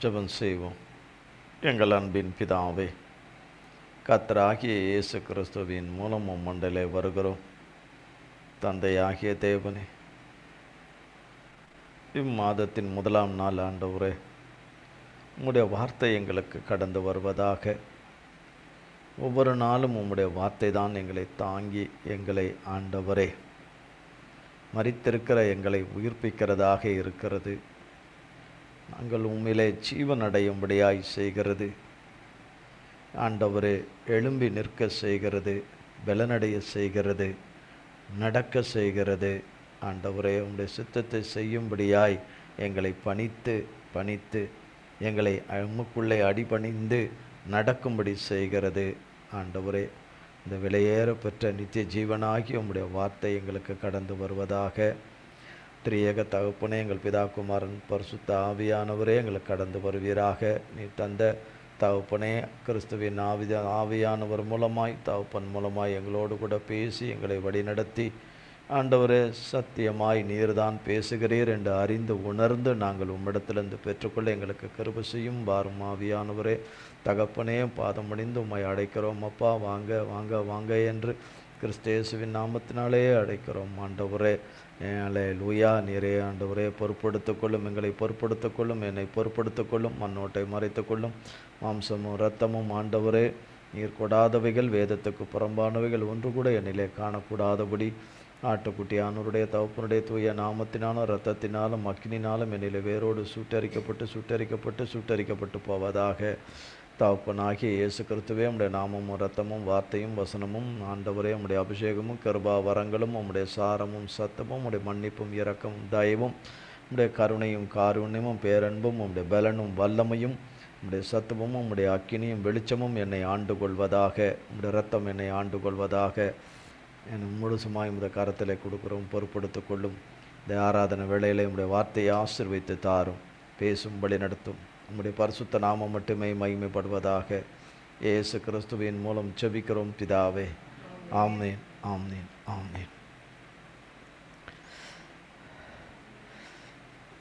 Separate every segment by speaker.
Speaker 1: ஜெபம் செய்வோம். எங்கள் அன்பின் பிதாவே, கர்த்தராகிய இயேசு கிறிஸ்துவின் மூலம் மண்டலே வருகிறோம். தந்தையாகிய தேவனே, இம்மாதத்தின் முதலாம் நாள் ஆண்டவரே, உம்முடைய வார்த்தை எங்களுக்கு கடந்து வருவதாக. ஒவ்வொரு நாளும் உம்முடைய வார்த்தை தான் எங்களை தாங்கி எங்களை ஆண்டவரே மரித்திருக்கிற எங்களை உயிர்ப்பிக்கிறதாக இருக்கிறது. நாங்கள் உம்மிலே ஜீவனடையும்படியாய் செய்கிறது. ஆண்டவரே, எழும்பி நிற்க செய்கிறது, பலனடைய செய்கிறது, நடக்க செய்கிறது. ஆண்டவரே, உம்முடைய சித்தத்தை செய்யும்படியாய் எங்களை பணித்து எங்களை உமக்குள்ளே அடிபணிந்து நடக்கும்படி செய்கிறது. ஆண்டவரே, இந்த விலையேற பெற்ற நித்திய ஜீவனாகி உம்முடைய வார்த்தை எங்களுக்கு கடந்து வருவதாக. திரியேக தகப்பனே, எங்கள் பிதா குமாரன் பரிசுத்த ஆவியானவரே எங்களுக்கு கடந்து வருவீராக. நீ தந்த தகப்பனே, கிறிஸ்துவின் ஆவியானவர் மூலமாய், தகப்பன் மூலமாய் எங்களோடு கூட பேசி எங்களை வழிநடத்தி, ஆண்டவரே, சத்தியமாய் நீர்தான் பேசுகிறீர் என்று அறிந்து உணர்ந்து நாங்கள் உம்மிடத்திலிருந்து பெற்றுக்கொள்ள எங்களுக்கு கிருபை செய்யும். வாரும் ஆவியானவரே, தகப்பனே, பாதம் அணிந்து உம்மை அழைக்கிறோம். அப்பா, வாங்க வாங்க வாங்க என்று கிறிஸ்தேசுவின் நாமத்தினாலே அழைக்கிறோம். ஆண்டவரே, லூயா, நீரே ஆண்டவரே பொறுப்படுத்திக் எங்களை பொறுப்படுத்திக் கொள்ளும், என்னை பொறுப்படுத்திக் கொள்ளும், மண்ணோட்டை மறைத்துக் கொள்ளும். மாம்சமும் இரத்தமும் ஆண்டவரே நீர் கொடாதவைகள், வேதத்துக்கு புறம்பானவைகள் ஒன்று கூட என்னிலே காணக்கூடாதபடி ஆட்டுக்குட்டியானவருடைய தகப்பனுடைய தூய நாமத்தினாலும் இரத்தத்தினாலும் அக்கினினாலும் என்னிலே வேரோடு சுட்டரிக்கப்பட்டு போவதாக. தகப்பனாகிய இயேசு கிறிஸ்துவே, உம்முடைய நாமமும் இரத்தமும் வார்த்தையும் வசனமும் ஆண்டவரே, உம்முடைய அபிஷேகமும் கிருபா வரங்களும் உம்முடைய சாரமும் சத்தமும் உம்முடைய மன்னிப்பும் இரக்கமும் தயவும் உம்முடைய கருணையும் காருண்யமும் பேரன்பும் உம்முடைய பலனும் வல்லமையும் உம்முடைய சத்துவமும் உம்முடைய அக்கினியும் வெளிச்சமும் என்னை ஆண்டு கொள்வதாக. உம்முடைய இரத்தம் என்னை ஆண்டு கொள்வதாக. என் முழுசுமாய் உம்முடைய கரத்திலே கொடுக்குறோம், பொறுப்படுத்திக் கொள்ளும். இந்த ஆராதனை வேளையிலே உம்முடைய வார்த்தையை ஆசீர்வதித்து தாரும், பேசும்படி நடத்தும். உம்முடைய பரிசுத்த நாமம் மட்டுமே மகிமைப்படுவதாக. இயேசு கிறிஸ்துவின் மூலம் ஜெபிக்கிறோம் பிதாவே. ஆமென், ஆமென், ஆமென்.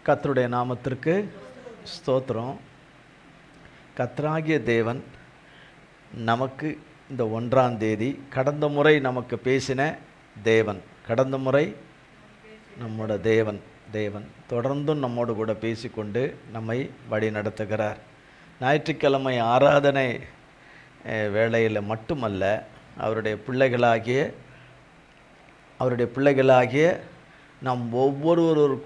Speaker 1: கர்த்தருடைய நாமத்திற்கு ஸ்தோத்திரம். கர்த்தராகிய தேவன் நமக்கு இந்த 1ஆம் தேதி கடந்த முறை நமக்கு பேசின தேவன், கடந்த முறை நம்மோட தேவன் தொடர்ந்தும் நம்மோடு கூட பேசிக்கொண்டு நம்மை வழி நடத்துகிறார். ஞாயிற்றுக்கிழமை ஆராதனை வேளையில் மட்டுமல்ல, அவருடைய பிள்ளைகளாகிய நம் ஒவ்வொருவரோடு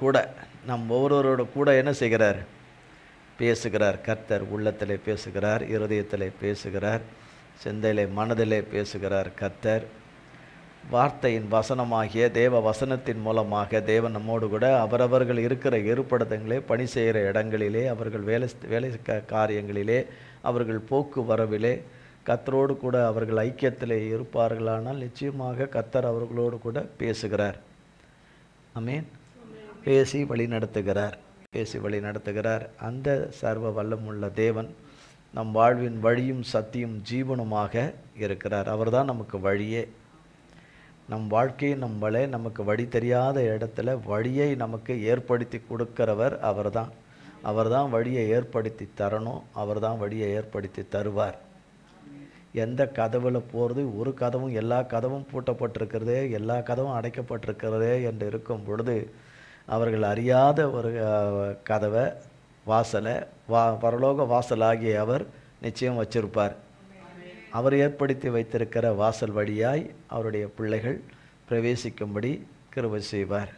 Speaker 1: கூட என்ன செய்கிறார்? பேசுகிறார். கர்த்தர் உள்ளத்திலே பேசுகிறார், இருதயத்திலே பேசுகிறார், சிந்தையிலே மனதிலே பேசுகிறார். கர்த்தர் வார்த்தையின் வசனமாகிய தேவ வசனத்தின் மூலமாக தேவன் நம்மோடு கூட அவரவர்கள் இருக்கிற இருப்பிடங்களிலே, பணி செய்கிற இடங்களிலே, அவர்கள் வேலை காரியங்களிலே, அவர்கள் போக்குவரவிலே கர்த்தரோடு கூட அவர்கள் ஐக்கியத்திலே இருப்பார்களானால் நிச்சயமாக கர்த்தர் அவர்களோடு கூட பேசுகிறார். ஆமென். பேசி வழி நடத்துகிறார். அந்த சர்வ வல்லமுள்ள தேவன் நம் வாழ்வின் வழியும் சத்தியும் ஜீவனுமாக இருக்கிறார். அவர்தான் நமக்கு வழியே. நம் வாழ்க்கையை நமக்கு வழி தெரியாத இடத்துல வழியை நமக்கு ஏற்படுத்தி கொடுக்கிறவர் அவர்தான் வழியை ஏற்படுத்தி தரணும். அவர்தான் வழியை ஏற்படுத்தி தருவார். எந்த கதவுல போகிறது, ஒரு கதவும், எல்லா கதவும் பூட்டப்பட்டிருக்கிறதே, எல்லா கதவும் அடைக்கப்பட்டிருக்கிறதே என்று இருக்கும் பொழுது அவர்கள் அறியாத ஒரு கதவை, வாசலை, பரலோக வாசலாகிய அவர் நிச்சயம் வச்சிருப்பார். அவர் ஏற்படுத்தி வைத்திருக்கிற வாசல் வழியாய் அவருடைய பிள்ளைகள் பிரவேசிக்கும்படி கிருபை செய்வார்.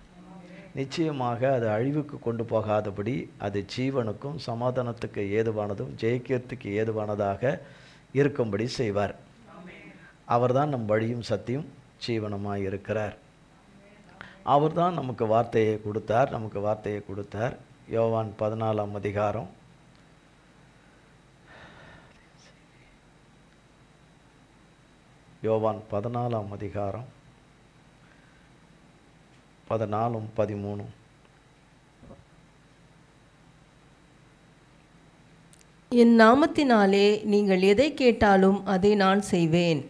Speaker 1: நிச்சயமாக அது அழிவுக்கு கொண்டு போகாதபடி அது ஜீவனுக்கும் சமாதானத்துக்கு ஏதுவானதும் ஜெயிக்கிறதுக்கு ஏதுவானதாக இருக்கும்படி செய்வார். அவர்தான் நம் வழியும் சத்தியும் ஜீவனமாய் இருக்கிறார். அவர்தான் நமக்கு வார்த்தையை கொடுத்தார். யோவான் 14ஆம் அதிகாரம் 14:13.
Speaker 2: என் நாமத்தினாலே நீங்கள் எதை கேட்டாலும் அதை நான் செய்வேன்.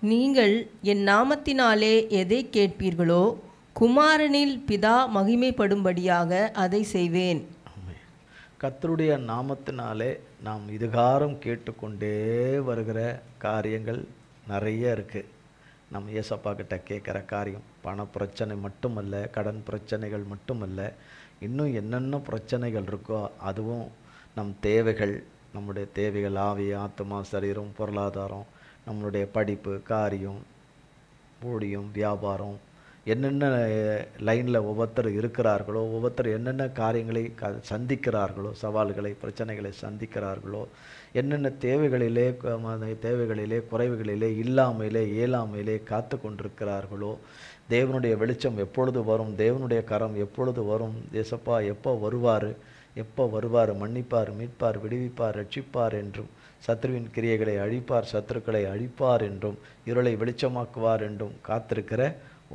Speaker 2: நீங்கள் என் நாமத்தினாலே எதை கேட்பீர்களோ குமாரனில் பிதா மகிமைப்படும்படியாக அதை செய்வேன்.
Speaker 1: கர்த்தருடைய நாமத்தினாலே நாம் இதுகாரம் கேட்டுக்கொண்டே வருகிற காரியங்கள் நிறைய இருக்குது. நம்ம ஏசப்பா கிட்ட கேட்குற காரியம் பண பிரச்சனை மட்டுமல்ல, கடன் பிரச்சனைகள் மட்டுமல்ல, இன்னும் என்னென்ன பிரச்சனைகள் இருக்கோ அதுவும் நம் தேவைகள், நம்முடைய தேவைகள், ஆவி, ஆத்மா, சரீரம், பொருளாதாரம், நம்மளுடைய படிப்பு, காரியம், ஊழியம், வியாபாரம், என்னென்ன லைனில் ஒவ்வொருத்தர் இருக்கிறார்களோ, ஒவ்வொருத்தர் என்னென்ன காரியங்களை சந்திக்கிறார்களோ, சவால்களை, பிரச்சனைகளை சந்திக்கிறார்களோ, என்னென்ன தேவைகளிலே குறைவுகளிலே, இல்லாமையிலே, இயலாமையிலே காத்து கொண்டிருக்கிறார்களோ, தேவனுடைய வெளிச்சம் எப்பொழுது வரும், தேவனுடைய கரம் எப்பொழுது வரும், ஏசப்பா எப்போ வருவார், மன்னிப்பார், மீட்பார், விடுவிப்பார், ரட்சிப்பார் என்றும், சத்ருவின் கிரியைகளை அழிப்பார், சத்துருக்களை அழிப்பார் என்றும், இருளை வெளிச்சமாக்குவார் என்றும் காத்திருக்கிற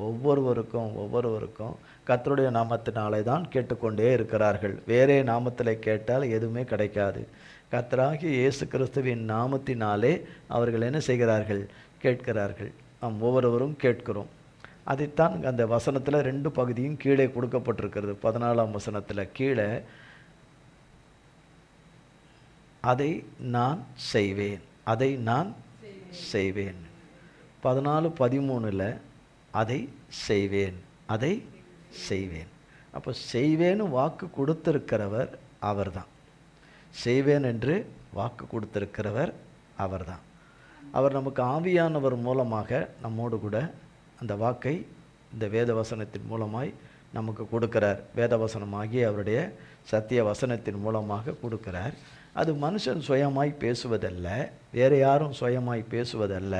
Speaker 1: ஒவ்வொருவருக்கும் கர்த்தருடைய நாமத்தினாலே தான் கேட்டுக்கொண்டே இருக்கிறார்கள். வேறே நாமத்தில் கேட்டால் எதுவுமே கிடைக்காது. கர்த்தராகிய இயேசு கிறிஸ்துவின் நாமத்தினாலே அவர்கள் என்ன செய்கிறார்கள்? கேட்கிறார்கள். நாம் ஒவ்வொருவரும் கேட்கிறோம். அதைத்தான் அந்த வசனத்தில் 2 பகுதியும் கீழே கொடுக்கப்பட்டிருக்கிறது. 14ஆம் வசனத்தில் கீழே அதை நான் செய்வேன், அதை நான் செய்வேன். 14:13 அதை செய்வேன், அதை செய்வேன். அப்போ செய்வேன்னு வாக்கு கொடுத்திருக்கிறவர் அவர்தான். செய்வேன் என்று வாக்கு கொடுத்திருக்கிறவர் அவர்தான். அவர் நமக்கு ஆவியானவர் மூலமாக நம்மோடு கூட அந்த வாக்கை இந்த வேத வசனத்தின் மூலமாய் நமக்கு கொடுக்கிறார். வேத வசனமாகி அவருடைய சத்திய வசனத்தின் மூலமாக கொடுக்கிறார். அது மனுஷன் சுயமாய் பேசுவதல்ல, வேறு யாரும் சுயமாய் பேசுவதல்ல.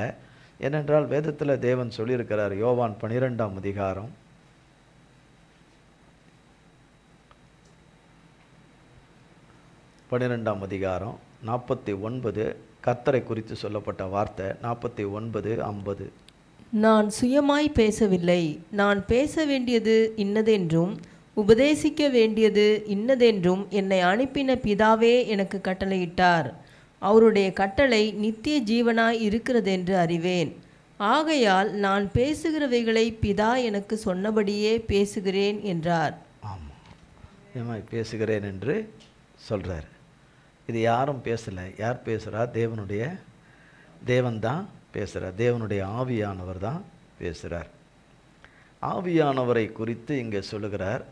Speaker 1: ஏனென்றால் வேதத்தில் தேவன் சொல்லியிருக்கிறார். யோவான் 12ஆம் அதிகாரம் 49 கர்த்தரை குறித்து சொல்லப்பட்ட வார்த்தை. 49:50
Speaker 2: நான் சுயமாய் பேசவில்லை, நான் பேச வேண்டியது இன்னதென்றும் உபதேசிக்க வேண்டியது இன்னதென்றும் என்னை அனுப்பின பிதாவே எனக்கு கட்டளையிட்டார். அவருடைய கட்டளை நித்திய ஜீவனாய் இருக்கிறதென்று அறிவேன். ஆகையால் நான் பேசுகிறவைகளை பிதா எனக்கு சொன்னபடியே பேசுகிறேன் என்றார்.
Speaker 1: ஆமாம், பேசுகிறேன் என்று சொல்கிறார். இது யாரும் பேசலை. யார் பேசுகிறா? தேவன் தான் பேசுகிறார். தேவனுடைய ஆவியானவர் தான் பேசுகிறார். ஆவியானவரை குறித்து இங்கே சொல்லுகிறார்.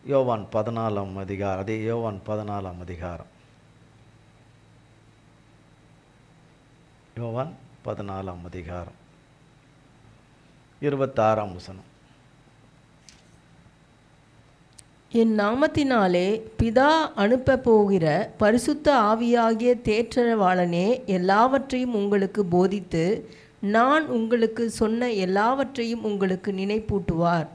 Speaker 1: யோவான் 14ஆம் அதிகாரம், அதே யோவான் 14ஆம் அதிகாரம், யோவான் 14ஆம் அதிகாரம் 26ஆம் வசனம்.
Speaker 2: என் நாமத்தினாலே பிதா அனுப்ப போகிற பரிசுத்த ஆவியாகிய தேற்றரவாளனே எல்லாவற்றையும் உங்களுக்கு போதித்து நான் உங்களுக்கு சொன்ன எல்லாவற்றையும் உங்களுக்கு நினைப்பூட்டுவார்.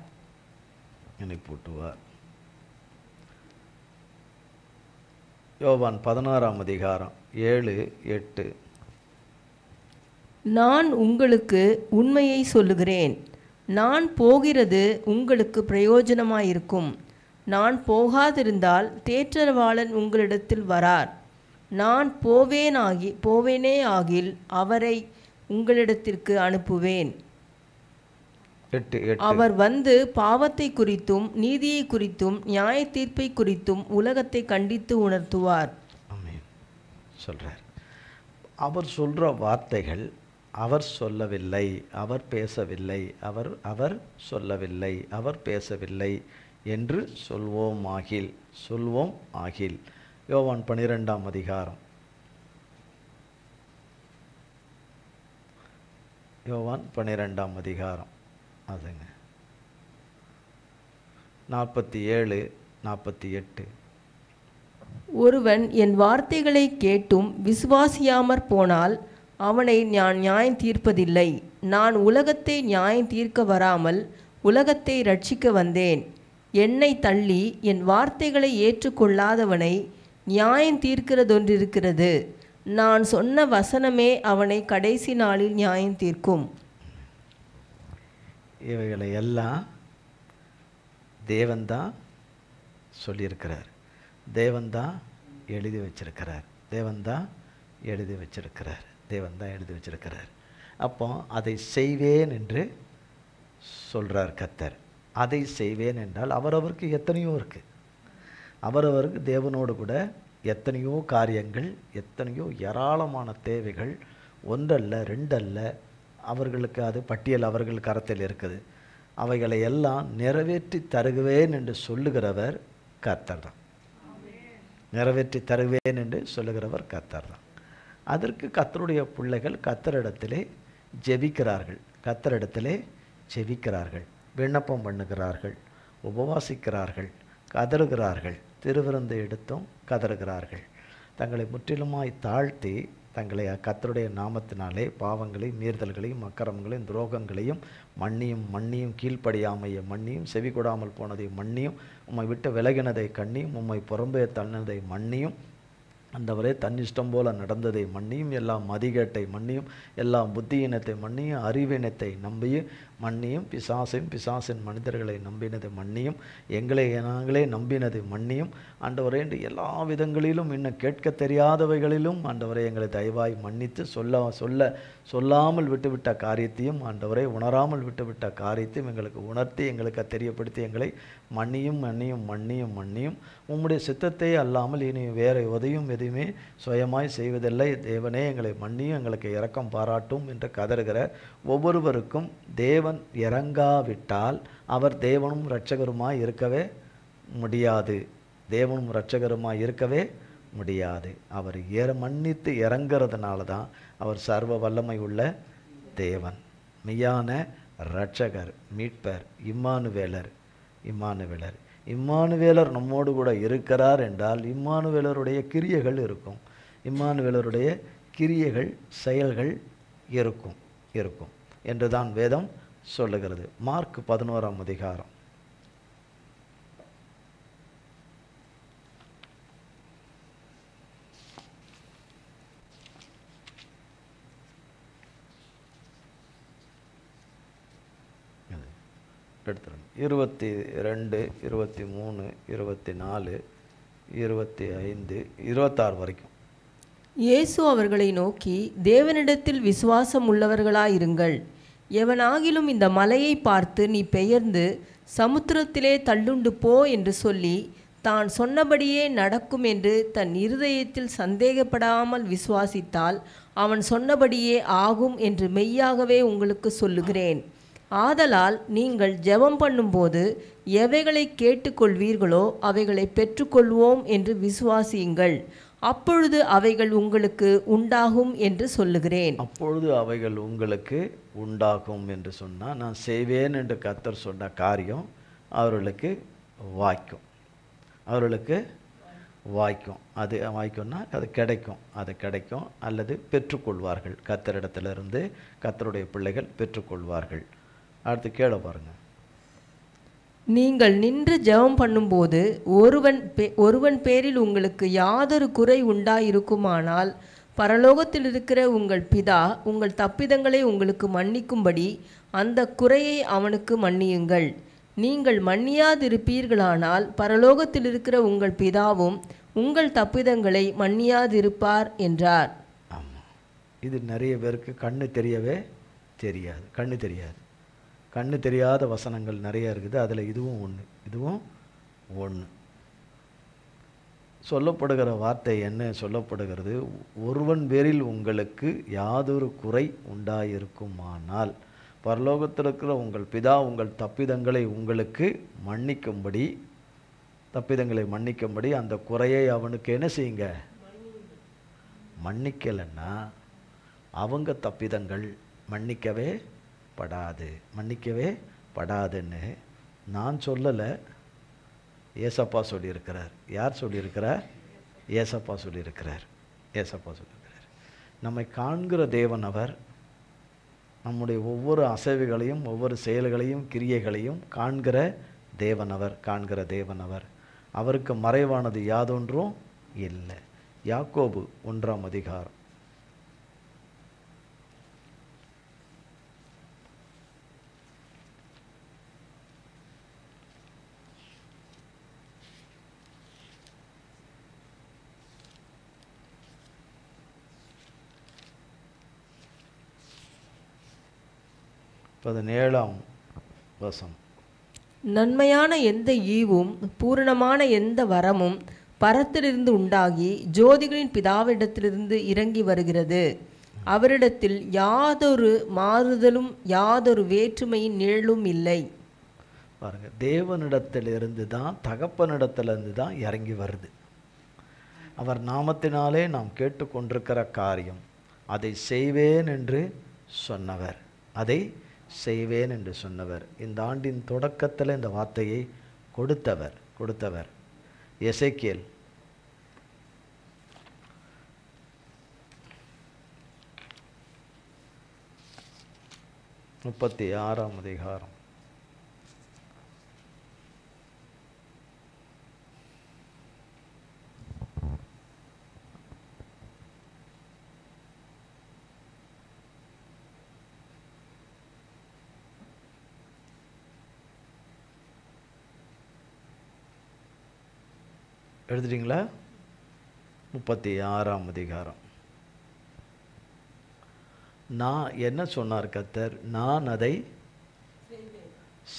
Speaker 1: யோவான் 16ஆம் அதிகாரம் 7-8.
Speaker 2: நான் உங்களுக்கு உண்மையை சொல்லுகிறேன், நான் போகிறது உங்களுக்கு பிரயோஜனமாயிருக்கும். நான் போகாதிருந்தால் தேற்றரவாளன் உங்களிடத்தில் வரார். நான் போவேனே ஆகில் அவரை உங்களிடத்திற்கு அனுப்புவேன். அவர் வந்து பாவத்தை குறித்தும் நீதியை குறித்தும் நியாய தீர்ப்பை குறித்தும் உலகத்தை கண்டித்து உணர்த்துவார்.
Speaker 1: சொல்றார். அவர் சொல்ற வார்த்தைகள் அவர் சொல்லவில்லை, அவர் பேசவில்லை, அவர் சொல்லவில்லை, அவர் பேசவில்லை என்று சொல்வோம் ஆகில். யோவான் 12ஆம் அதிகாரம், யோவான் 12ஆம் அதிகாரம் அதுங்க 47-48.
Speaker 2: ஒருவன் என் வார்த்தைகளை கேட்டும் விசுவாசியாமற் போனால் அவனை நான் நியாயம் தீர்ப்பதில்லை. நான் உலகத்தை நியாயம் தீர்க்க வராமல் உலகத்தை ரட்சிக்க வந்தேன். என்னை தள்ளி என் வார்த்தைகளை ஏற்றுக்கொள்ளாதவனை நியாயம் தீர்க்கிறதொன்றிருக்கிறது. நான் சொன்ன வசனமே அவனை கடைசி நாளில் நியாயம் தீர்க்கும்.
Speaker 1: இவைகளை எல்லாம் தேவன்தான் சொல்லியிருக்கிறார், தேவன்தான் எழுதி வச்சிருக்கிறார், தேவன்தான் எழுதி வச்சிருக்கிறார். அப்போ அதை செய்வேன் என்று சொல்கிறார் கர்த்தர். அதை செய்வேன் என்றால் அவரவருக்கு எத்தனையோ இருக்குது. அவரவருக்கு தேவனோடு கூட எத்தனையோ காரியங்கள், எத்தனையோ ஏராளமான தேவைகள், ஒன்றல்ல ரெண்டல்ல, அவர்களுக்கு அது பட்டியல் அவர்கள் கரத்தில் இருக்குது. அவைகளை எல்லாம் நிறைவேற்றி தருவேன் என்று சொல்லுகிறவர் கர்த்தர் தான். நிறைவேற்றி தருவேன் என்று சொல்லுகிறவர் கர்த்தர் தான். அதற்கு கர்த்தருடைய பிள்ளைகள் கர்த்தரிடத்திலே ஜெபிக்கிறார்கள், கர்த்தரிடத்திலே ஜெபிக்கிறார்கள், விண்ணப்பம் பண்ணுகிறார்கள், உபவாசிக்கிறார்கள், கதறுகிறார்கள், திருவிருந்து எடுத்தும் கதறுகிறார்கள். தங்களை முற்றிலுமாய் தாழ்த்தி தங்களை கர்த்தருடைய நாமத்தினாலே பாவங்களையும் மீறுதல்களையும் அக்கிரமங்களையும் துரோகங்களையும் மன்னியும் கீழ்ப்படியாமையை மன்னியும் செவி கொடாமல் போனதை மன்னியும் உம்மை விட்டு விலகினதை கண்ணியும் உம்மை புறம்பே தள்ளினதை மன்னியும் அந்தவரே தன்னிஷ்டம் போல நடந்ததை மன்னியும் எல்லா மதிகேட்டை மன்னியும் எல்லா புத்தியினத்தை மன்னியும் அறிவினத்தை நம்பியும் மன்னியும் பிசாசின் மனிதர்களை நம்பினதை மன்னியும் எங்களை நாங்களே நம்பினதை மன்னியும் ஆண்டவரே என்று எல்லா விதங்களிலும் இன்னும் கேட்க தெரியாதவைகளிலும் ஆண்டவரே எங்களை தயவாய் மன்னித்து சொல்லாமல் விட்டுவிட்ட காரியத்தையும் ஆண்டவரே உணராமல் விட்டுவிட்ட காரியத்தையும் எங்களுக்கு உணர்த்தி எங்களுக்கு தெரியப்படுத்தி எங்களை மன்னியும் உம்முடைய சித்தத்தை அல்லாமல் இனி வேறு எதையுமே சுயமாய் செய்வதில்லை. தேவனே எங்களை மன்னியும், எங்களுக்கு இரக்கம் பாராட்டும் என்று கதறுகிற ஒவ்வொருவருக்கும் தேவன் இறங்காவிட்டால் அவர் தேவனும் இரட்சகருமாய் இருக்கவே முடியாது. தேவனும் இரட்சகருமாய் இருக்கவே முடியாது. அவர் மன்னித்து இறங்கிறதுனால தான் அவர் சர்வ வல்லமை உள்ள தேவன், மெய்யான இரட்சகர், மீட்பர், இம்மானுவேலர் நம்மோடு கூட இருக்கிறார் என்றால் இம்மானுவேலருடைய கிரியைகள் இருக்கும், இம்மானுவேலருடைய கிரியைகள் செயல்கள் இருக்கும் என்று தான் வேதம் சொல்லுகிறது. மார்க் 11ஆம் அதிகாரம். எடுத்துருங்க. 22, 23, 24, 25, 26 வரைக்கும்.
Speaker 2: இயேசு அவர்களை நோக்கி, தேவனிடத்தில் விசுவாசம் உள்ளவர்களாயிருங்கள். எவனாகிலும் இந்த மலையை பார்த்து நீ பெயர்ந்து சமுத்திரத்திலே தள்ளுண்டு போ என்று சொல்லி தான் சொன்னபடியே நடக்கும் என்று தன் இருதயத்தில் சந்தேகப்படாமல் விசுவாசித்தால் அவன் சொன்னபடியே ஆகும் என்று மெய்யாகவே உங்களுக்கு சொல்லுகிறேன். ஆதலால் நீங்கள் ஜெபம் பண்ணும்போது எவைகளை கேட்டுக்கொள்வீர்களோ அவைகளை பெற்றுக்கொள்வோம் என்று விசுவாசியுங்கள். அப்பொழுது அவைகள் உங்களுக்கு உண்டாகும் என்று சொல்லுகிறேன்.
Speaker 1: அப்பொழுது அவைகள் உங்களுக்கு உண்டாகும் என்று சொன்னால், நான் செய்வேன் என்று கர்த்தர் சொன்ன காரியம் அவர்களுக்கு வாய்க்கும். அது வாய்க்கும்னா அது கிடைக்கும் அல்லது பெற்றுக்கொள்வார்கள். கர்த்தரிடத்திலிருந்து கர்த்தருடைய பிள்ளைகள் பெற்றுக்கொள்வார்கள். அடுத்து கேள பாருங்க.
Speaker 2: நீங்கள் நின்று ஜெபம் பண்ணும்போது ஒருவன் பேரில் உங்களுக்கு யாதொரு குறை உண்டாயிருக்குமானால் பரலோகத்தில் இருக்கிற உங்கள் பிதா உங்கள் தப்பிதங்களை உங்களுக்கு மன்னிக்கும்படி அந்த குறையை அவனுக்கு மன்னியுங்கள். நீங்கள் மன்னியாதிருப்பீர்களானால் பரலோகத்தில் இருக்கிற உங்கள் பிதாவும் உங்கள் தப்பிதங்களை மன்னியாதிருப்பார் என்றார்.
Speaker 1: ஆமாம், இது நிறைய பேருக்கு கண்ணு தெரியாத வசனங்கள் நிறைய இருக்குது. அதில் இதுவும் ஒன்று. சொல்லப்படுகிற வார்த்தை என்ன சொல்லப்படுகிறது? ஒருவன் பேரில் உங்களுக்கு யாதொரு குறை உண்டாயிருக்குமானால் பரலோகத்தில் இருக்கிற உங்கள் பிதா உங்கள் தப்பிதங்களை உங்களுக்கு மன்னிக்கும்படி அந்த குறையை அவனுக்கு என்ன செய்யுங்க? மன்னிக்கலைன்னா அவங்க தப்பிதங்கள் மன்னிக்கவே படாதுன்னு நான் சொல்லலை, ஏசப்பா சொல்லியிருக்கிறார். யார் சொல்லியிருக்கிறார்? ஏசப்பா சொல்லியிருக்கிறார். நம்மை காண்கிற தேவன் அவர். நம்முடைய ஒவ்வொரு அசைவுகளையும் ஒவ்வொரு செயல்களையும் கிரியைகளையும் காண்கிற தேவன் அவர். அவருக்கு மறைவானது யாதொன்றும் இல்லை. யாக்கோபு 1ஆம் அதிகாரம். பதினேழாம் வசனம்.
Speaker 2: நன்மையான எந்த ஈவும் பூரணமான எந்த வரமும் பரத்திலிருந்து உண்டாகி ஜோதிகளின் பிதாவிடத்திலிருந்து இறங்கி வருகிறது. அவரிடத்தில் யாதொரு மாறுதலும் யாதொரு வேற்றுமையின் நிழலும் இல்லை.
Speaker 1: பாருங்க, தேவனிடத்திலிருந்து தான், தகப்பனிடத்திலிருந்து தான் இறங்கி வருது. அவர் நாமத்தினாலே நாம் கேட்டுக்கொண்டிருக்கிற காரியம், அதை செய்வேன் என்று சொன்னவர், அதை செய்வேன் என்று சொன்னவர். இந்த ஆண்டின் தொடக்கத்தில் இந்த வார்த்தையை கொடுத்தவர் எசேக்கியேல் 36ஆம் அதிகாரம். எழுதுறீங்களா? 36ஆம் அதிகாரம். நான் என்ன சொன்னார் கர்த்தர்? நான் அதை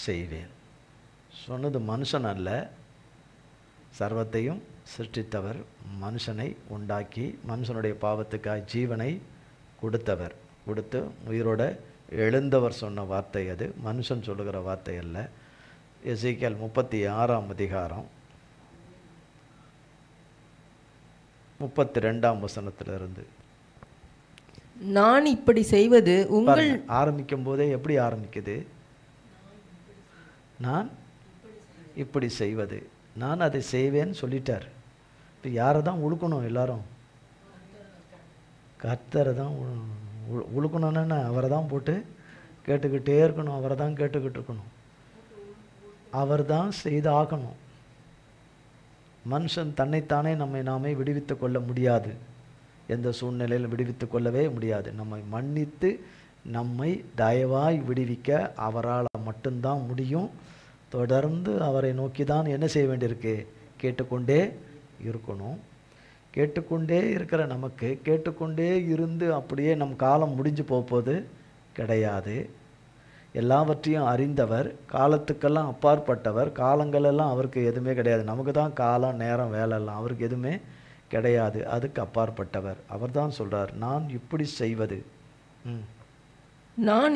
Speaker 1: செய்வேன். சொன்னது மனுஷன் அல்ல, சர்வத்தையும் சிருஷ்டித்தவர், மனுஷனை உண்டாக்கி மனுஷனுடைய பாவத்துக்காய் ஜீவனை கொடுத்து உயிரோட எழுந்தவர் சொன்ன வார்த்தை அது. மனுஷன் சொல்லுகிற வார்த்தை அல்ல. எசேக்கியேல் 36ஆம் அதிகாரம் 32ஆம் வசனத்திலிருந்து.
Speaker 2: நான் இப்படி செய்வது உங்கள்
Speaker 1: ஆரம்பிக்கும் போதே எப்படி ஆரம்பிக்குது? நான் இப்படி செய்வது, நான் அதை செய்வேன்னு சொல்லிட்டார். இப்போ யாரை தான் உழுக்கணும்? எல்லாரும் கர்த்தரை தான் உழுக்கணும்னா அவரை தான் போட்டு கேட்டுக்கிட்டே இருக்கணும், அவரை தான் கேட்டுக்கிட்டு இருக்கணும், அவர் தான் செய்து ஆகணும். மனுஷன் தன்னைத்தானே நாமே விடுவித்து கொள்ள முடியாது. எந்த சூழ்நிலையில் விடுவித்து கொள்ளவே முடியாது. நம்மை மன்னித்து நம்மை தயவாய் விடுவிக்க அவரால் மட்டும்தான் முடியும். தொடர்ந்து அவரை நோக்கி தான் என்ன செய்ய வேண்டியிருக்கு? கேட்டுக்கொண்டே இருக்கணும். கேட்டுக்கொண்டே இருக்கிற நமக்கு கேட்டுக்கொண்டே இருந்து அப்படியே நம் காலம் முடிஞ்சு போவது கிடையாது. எல்லாவற்றையும் அறிந்தவர், காலத்துக்கெல்லாம் அப்பாற்பட்டவர், காலங்களெல்லாம் அவருக்கு எதுவுமே கிடையாது. நமக்கு தான் காலம், நேரம், வேலையெல்லாம், அவருக்கு எதுவுமே கிடையாது. அதுக்கு அப்பாற்பட்டவர். அவர் தான் சொல்கிறார், நான்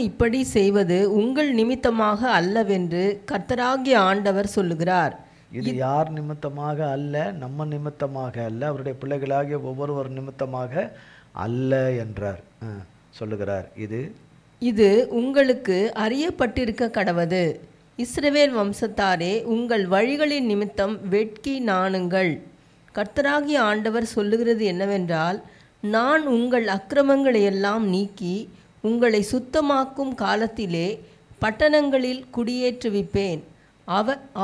Speaker 1: இப்படி செய்வது உங்கள் நிமித்தமாக அல்லவென்று கர்த்தராகிய ஆண்டவர் சொல்லுகிறார். இது யார் நிமித்தமாக அல்ல? நம்ம நிமித்தமாக அல்ல, அவருடைய பிள்ளைகளாகிய ஒவ்வொருவர் நிமித்தமாக அல்ல என்றார், சொல்லுகிறார். இது உங்களுக்கு அறியப்பட்டிருக்க கடவது. இஸ்ரவேல் வம்சத்தாரே, உங்கள் வழிகளின் நிமித்தம் வெட்கி நாணுங்கள். கர்த்தராகிய ஆண்டவர் சொல்லுகிறது என்னவென்றால், நான் உங்கள் அக்கிரமங்களை எல்லாம் நீக்கி உங்களை சுத்தமாக்கும் காலத்திலே பட்டணங்களில் குடியேற்றுவிப்பேன்.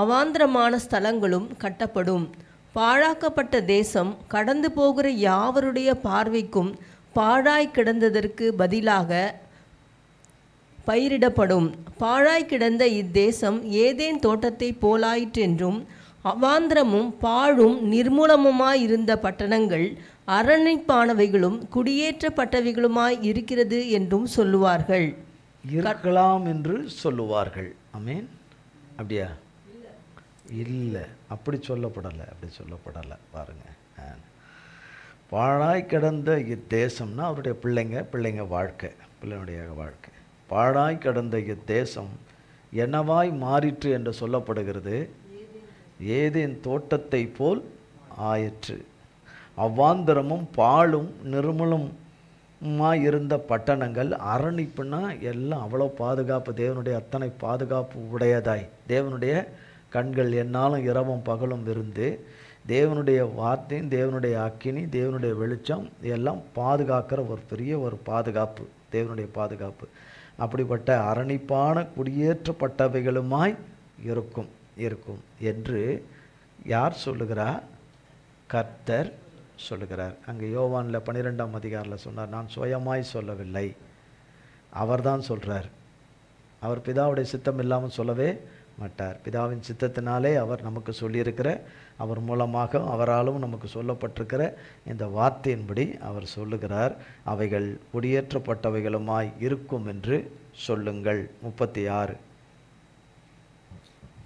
Speaker 1: அவாந்திரமான ஸ்தலங்களும் கட்டப்படும். பாழாக்கப்பட்ட தேசம் கடந்து போகிற யாவருடைய பார்வைக்கும் பாழாய் கிடந்ததற்கு பதிலாக பயிரிடப்படும். பாழாய் கிடந்த இத்தேசம் ஏதேன் தோட்டத்தை போலாயிற்றென்றும், அவாந்திரமும் பாழும் நிர்மூலமுமாயிருந்த பட்டணங்கள் அரணிப்பானவைகளும் குடியேற்றப்பட்டவைகளுமாய் இருக்கிறது என்றும் சொல்லுவார்கள். இருக்கலாம் என்று சொல்லுவார்கள். ஆமென். அப்படியா? இல்லை, அப்படி சொல்லப்படலை. பாருங்க, பாழாய் கிடந்த இத்தேசம்னா அவருடைய பிள்ளைங்க வாழ்க்கை, பிள்ளைனுடைய வாழ்க்கை. பாழாய் கிடந்த இத்தேசம் என்னவாய் மாறிற்று என்று சொல்லப்படுகிறது. ஏதேன் தோட்டத்தை போல் ஆயிற்று. அவ்வாந்திரமும் பாழும் நிர்மூலமாய் இருந்த பட்டணங்கள், அரணிப்புன்னா எல்லாம் அவ்வளோ பாதுகாப்பு, தேவனுடைய அத்தனை பாதுகாப்பு உடையதாய், தேவனுடைய கண்கள் என்னாலும் இரவும் பகலும் இருந்து தேவனுடைய வார்த்தையும் தேவனுடைய அக்கினி தேவனுடைய வெளிச்சம் எல்லாம் பாதுகாக்கிற ஒரு பெரிய ஒரு பாதுகாப்பு, தேவனுடைய பாதுகாப்பு. அப்படிப்பட்ட அரணிப்பான குடியேற்றப்பட்டவைகளுமாய் இருக்கும் என்று யார் சொல்லுகிறார்? கர்த்தர் சொல்லுகிறார். அங்கே யோவானில் 12ஆம் அதிகாரத்தில் சொன்னார், நான் சுயமாய் சொல்லவில்லை, அவர்தான் சொல்கிறார். அவர் பிதாவுடைய சித்தம் இல்லாமல் சொல்லவே மாட்டார். பிதாவின் சித்தத்தினாலே அவர் நமக்கு சொல்லியிருக்கிற, அவர் மூலமாக அவராலும் நமக்கு சொல்லப்பட்டிருக்கிற இந்த வார்த்தையின்படி அவர் சொல்லுகிறார், அவைகள் குடியேற்றப்பட்டவைகளுமாய் இருக்கும் என்று சொல்லுங்கள். 36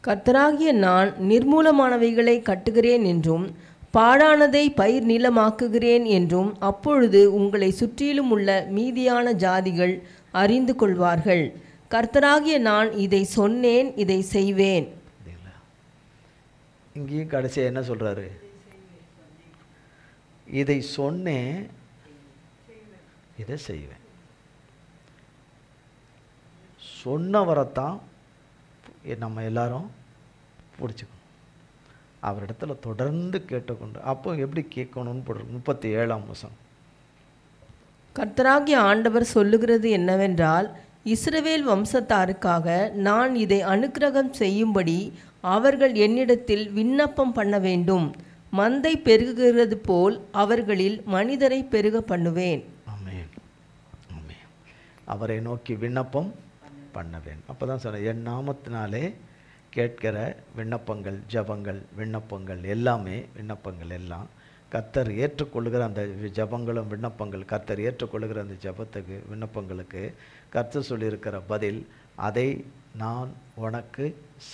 Speaker 2: கர்த்தராகிய நான் நிர்மூலமானவைகளை கட்டுகிறேன் என்றும் பாழானதை பயிர் நிலமாக்குகிறேன் என்றும் அப்பொழுது உங்களை சுற்றிலும் உள்ள மீதியான ஜாதிகள் அறிந்து கொள்வார்கள். கர்த்தராகிய நான் இதை சொன்னேன், இதை செய்வேன்.
Speaker 1: இங்கேயும் கடைசியாக என்ன சொல்றாரு? இதை சொன்னேன், இதை செய்வேன். சொன்னவரைத்தான் நம்ம எல்லாரும் பிடிச்சிக்கணும். அவரிடத்துல தொடர்ந்து கேட்டுக்கொண்டு. அப்போ எப்படி கேட்கணும்னு போடுறோம். 37ஆம் வசனம்.
Speaker 2: கர்த்தராகிய ஆண்டவர் சொல்லுகிறது என்னவென்றால், இஸ்ரவேல் வம்சத்தாருக்காக நான் இதை அனுக்கிரகம் செய்யும்படி அவர்கள் என்னிடத்தில் விண்ணப்பம் பண்ண வேண்டும். மந்தை பெருகுகிறது போல் அவர்களில் மனிதரை பெருக பண்ணுவேன்.
Speaker 1: ஆமென், ஆமென். அவரை நோக்கி விண்ணப்பம் பண்ண வேண்டும். அப்போ தான் சொன்னேன், என் நாமத்தினாலே கேட்கிற விண்ணப்பங்கள், ஜபங்கள், விண்ணப்பங்கள் எல்லாமே, விண்ணப்பங்கள் எல்லாம் கர்த்தர் ஏற்றுக்கொள்கிற அந்த ஜபங்களும் விண்ணப்பங்கள், கர்த்தர் ஏற்றுக்கொள்கிற அந்த ஜபத்துக்கு, விண்ணப்பங்களுக்கு கர்த்தர் சொல்லியிருக்கிற பதில், அதை நான் உனக்கு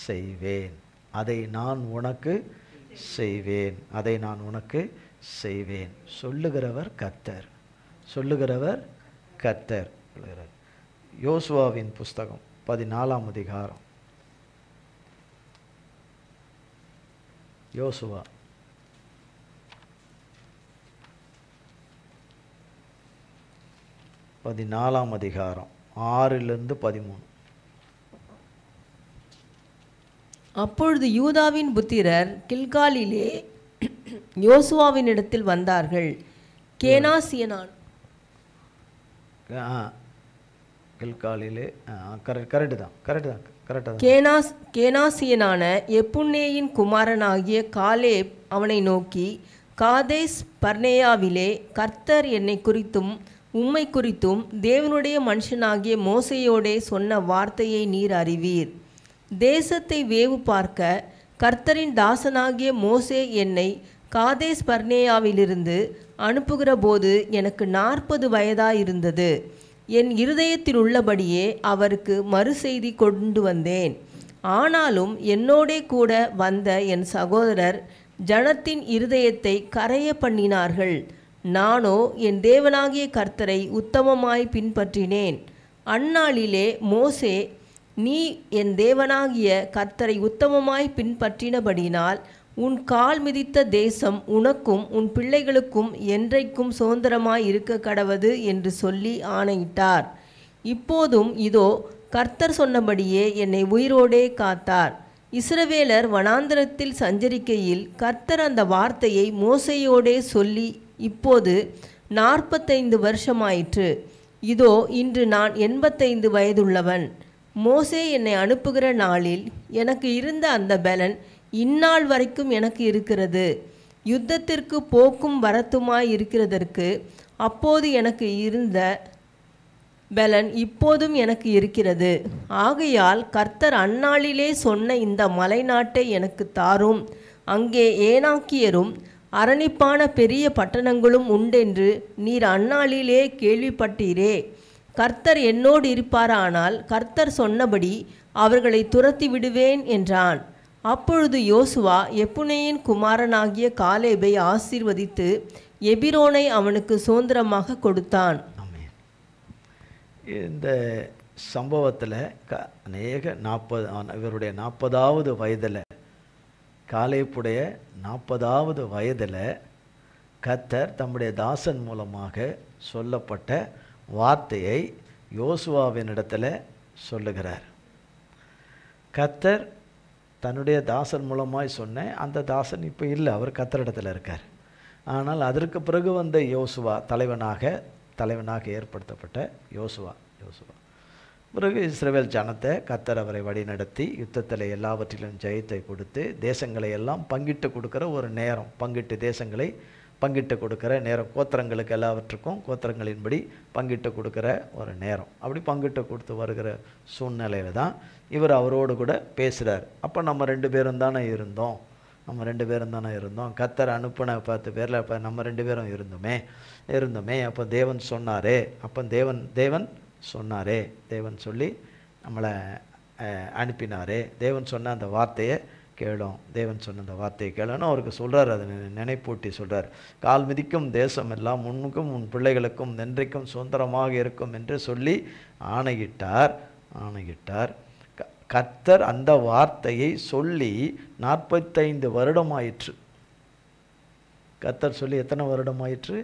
Speaker 1: செய்வேன், அதை நான் உனக்கு செய்வேன், அதை நான் உனக்கு செய்வேன். சொல்லுகிறவர் கர்த்தர், சொல்லுகிறவர் கர்த்தர். யோசுவாவின் புஸ்தகம் 14ஆம் அதிகாரம். யோசுவா 14ஆம் அதிகாரம் 6-13.
Speaker 2: அப்பொழுது யூதாவின் புத்திரர் கில்காலிலே யோசுவாவின் இடத்தில் வந்தார்கள். கேனாசியனான்
Speaker 1: கில்காலிலே கரெக்டு தான்.
Speaker 2: கேனாசியனான எப்புன்னேயின் குமாரனாகிய காலேப் அவனை நோக்கி, காதேஸ் பர்னேயாவிலே கர்த்தர் என்னை குறித்தும் உம்மை குறித்தும் தேவனுடைய மனுஷனாகிய மோசேயோடே சொன்ன வார்த்தையை நீர் அறிவீர். தேசத்தை வேவு பார்க்க கர்த்தரின் தாசனாகிய மோசே என்னை காதேஸ் பர்னேயாவிலிருந்து அனுப்புகிற போது எனக்கு 40 வயதாயிருந்தது. என் இருதயத்தில் உள்ளபடியே அவருக்கு மறு செய்தி கொண்டு வந்தேன். ஆனாலும் என்னோடே கூட வந்த என் சகோதரர் ஜனத்தின் இருதயத்தை கரைய பண்ணினார்கள். நானோ என் தேவனாகிய கர்த்தரை உத்தமமாய் பின்பற்றினேன். அந்நாளிலே மோசே, நீ என் தேவனாகிய கர்த்தரை உத்தமமாய் பின்பற்றினபடினால் உன் கால் மிதித்த தேசம் உனக்கும் உன் பிள்ளைகளுக்கும் என்றைக்கும் சுதந்திரமாய் இருக்க கடவது என்று சொல்லி ஆணையிட்டார். இப்போதும் இதோ கர்த்தர் சொன்னபடியே என்னை உயிரோடே காத்தார். இஸ்ரவேலர் வனாந்தரத்தில் சஞ்சரிக்கையில் கர்த்தர் அந்த வார்த்தையை மோசேயோடே சொல்லி இப்போது 45 வருஷமாயிற்று. இதோ இன்று நான் 85 வயதுள்ளவன். மோசே என்னை அனுப்புகிற நாளில் எனக்கு இருந்த அந்த பலன் இந்நாள் வரைக்கும் எனக்கு இருக்கிறது. யுத்தத்திற்கு போக்கும் வரத்துமாய் இருக்கிறதற்கு அப்போது எனக்கு இருந்த பலன் இப்போதும் எனக்கு இருக்கிறது. ஆகையால் கர்த்தர் அந்நாளிலே சொன்ன இந்த மலைநாட்டை எனக்கு தாரும். அங்கே ஏனாக்கியரும் அரணிப்பான பெரிய பட்டணங்களும் உண்டென்று நீர் அந்நாளிலே கேள்விப்பட்டீரே. கர்த்தர் என்னோடு இருப்பாரானால் கர்த்தர் சொன்னபடி அவர்களை துரத்தி விடுவேன் என்றான். அப்பொழுது யோசுவா எப்புன்னேயின் குமாரனாகிய காலேபை ஆசீர்வதித்து எபிரோனை அவனுக்கு சுதந்திரமாக கொடுத்தான்.
Speaker 1: இந்த சம்பவத்தில் இவருடைய 40வது வயதில், காலேப்புடைய 40வது வயதில் கர்த்தர் தம்முடைய தாசன் மூலமாக சொல்லப்பட்ட வார்த்தையை யோசுவாவினிடத்தில் சொல்லுகிறார். கர்த்தர் தன்னுடைய தாசன் மூலமாய் சொன்ன அந்த தாசன் இப்போ இல்லை, அவர் கர்த்தரிடத்தில் இருக்கார். ஆனால் அதற்கு பிறகு வந்த யோசுவா, தலைவனாக ஏற்படுத்தப்பட்ட யோசுவா பிறகு இஸ்ரவேல் ஜனத்தை கர்த்தர் அவரை வழிநடத்தி யுத்தத்தில் எல்லாவற்றிலும் ஜெயத்தை கொடுத்து தேசங்களை எல்லாம் பங்கிட்டு கொடுக்குற ஒரு நேரம், தேசங்களை பங்கிட்டு கொடுக்குற நேரம், கோத்திரங்களுக்கு எல்லாவற்றுக்கும் கோத்திரங்களின்படி பங்கிட்டு கொடுக்குற ஒரு நேரம். அப்படி பங்கிட்டு கொடுத்து வருகிற சூழ்நிலையில் தான் இவர் அவரோடு கூட பேசுகிறார். அப்போ நம்ம 2 பேரும் தானே இருந்தோம், கர்த்தர் அனுப்பின 10 பேரில் இப்போ நம்ம 2 பேரும் இருந்தோமே. அப்போ தேவன் சொன்னாரே, தேவன் சொல்லி நம்மளை அனுப்பினாரே, தேவன் சொன்ன அந்த வார்த்தையை கேளும், தேவன் சொன்ன அந்த வார்த்தையை கேளுன்னு அவருக்கு சொல்கிறார். அதை நினைப்பூட்டி சொல்கிறார். கால் மிதிக்கும் தேசம் எல்லாம் உன்னுக்கும் உன் பிள்ளைகளுக்கும் என்றைக்கும் சுதந்திரமாக இருக்கும் என்று சொல்லி ஆணையிட்டார். கர்த்தர் அந்த வார்த்தையை சொல்லி 45 வருடம் ஆயிற்று. கர்த்தர் சொல்லி எத்தனை வருடம் ஆயிற்று?